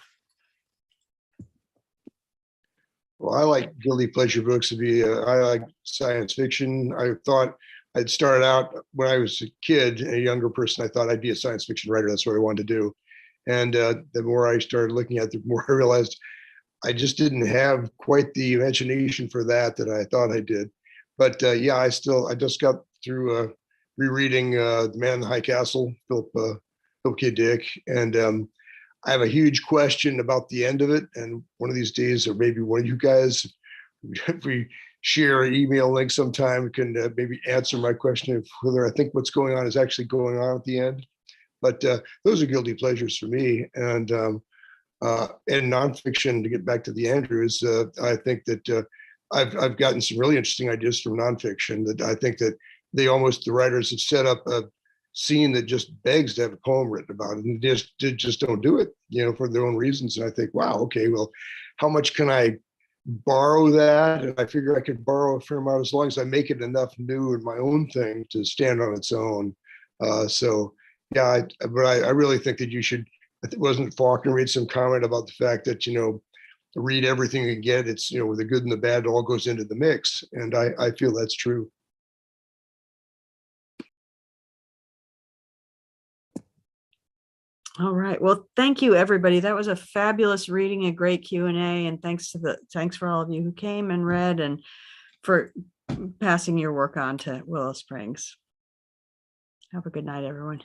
Well, I like guilty pleasure books I like science fiction. I thought I'd started out when I was a kid, a younger person, I thought I'd be a science fiction writer. That's what I wanted to do. And the more I started looking at it, the more I realized I just didn't have quite the imagination for that I thought I did. But I just got through rereading The Man in the High Castle, Philip K. Dick. And I have a huge question about the end of it. And one of these days, or maybe one of you guys, if we share an email link sometime, can maybe answer my question of whether I think what's going on is actually going on at the end. But those are guilty pleasures for me. And nonfiction, to get back to the Andrews, I think that I've gotten some really interesting ideas from nonfiction that I think that the writers have set up a scene that just begs to have a poem written about it, and just don't do it, for their own reasons. And I think, wow, okay, well, how much can I borrow that? And I figure I could borrow a fair amount as long as I make it enough new in my own thing to stand on its own. But I really think that you should. Wasn't Faulkner read some comment about the fact that read everything you get? It's with the good and the bad, it all goes into the mix, and I feel that's true. All right. Well, thank you, everybody. That was a fabulous reading, a great Q&A, and thanks for all of you who came and read, and for passing your work on to Willow Springs. Have a good night, everyone.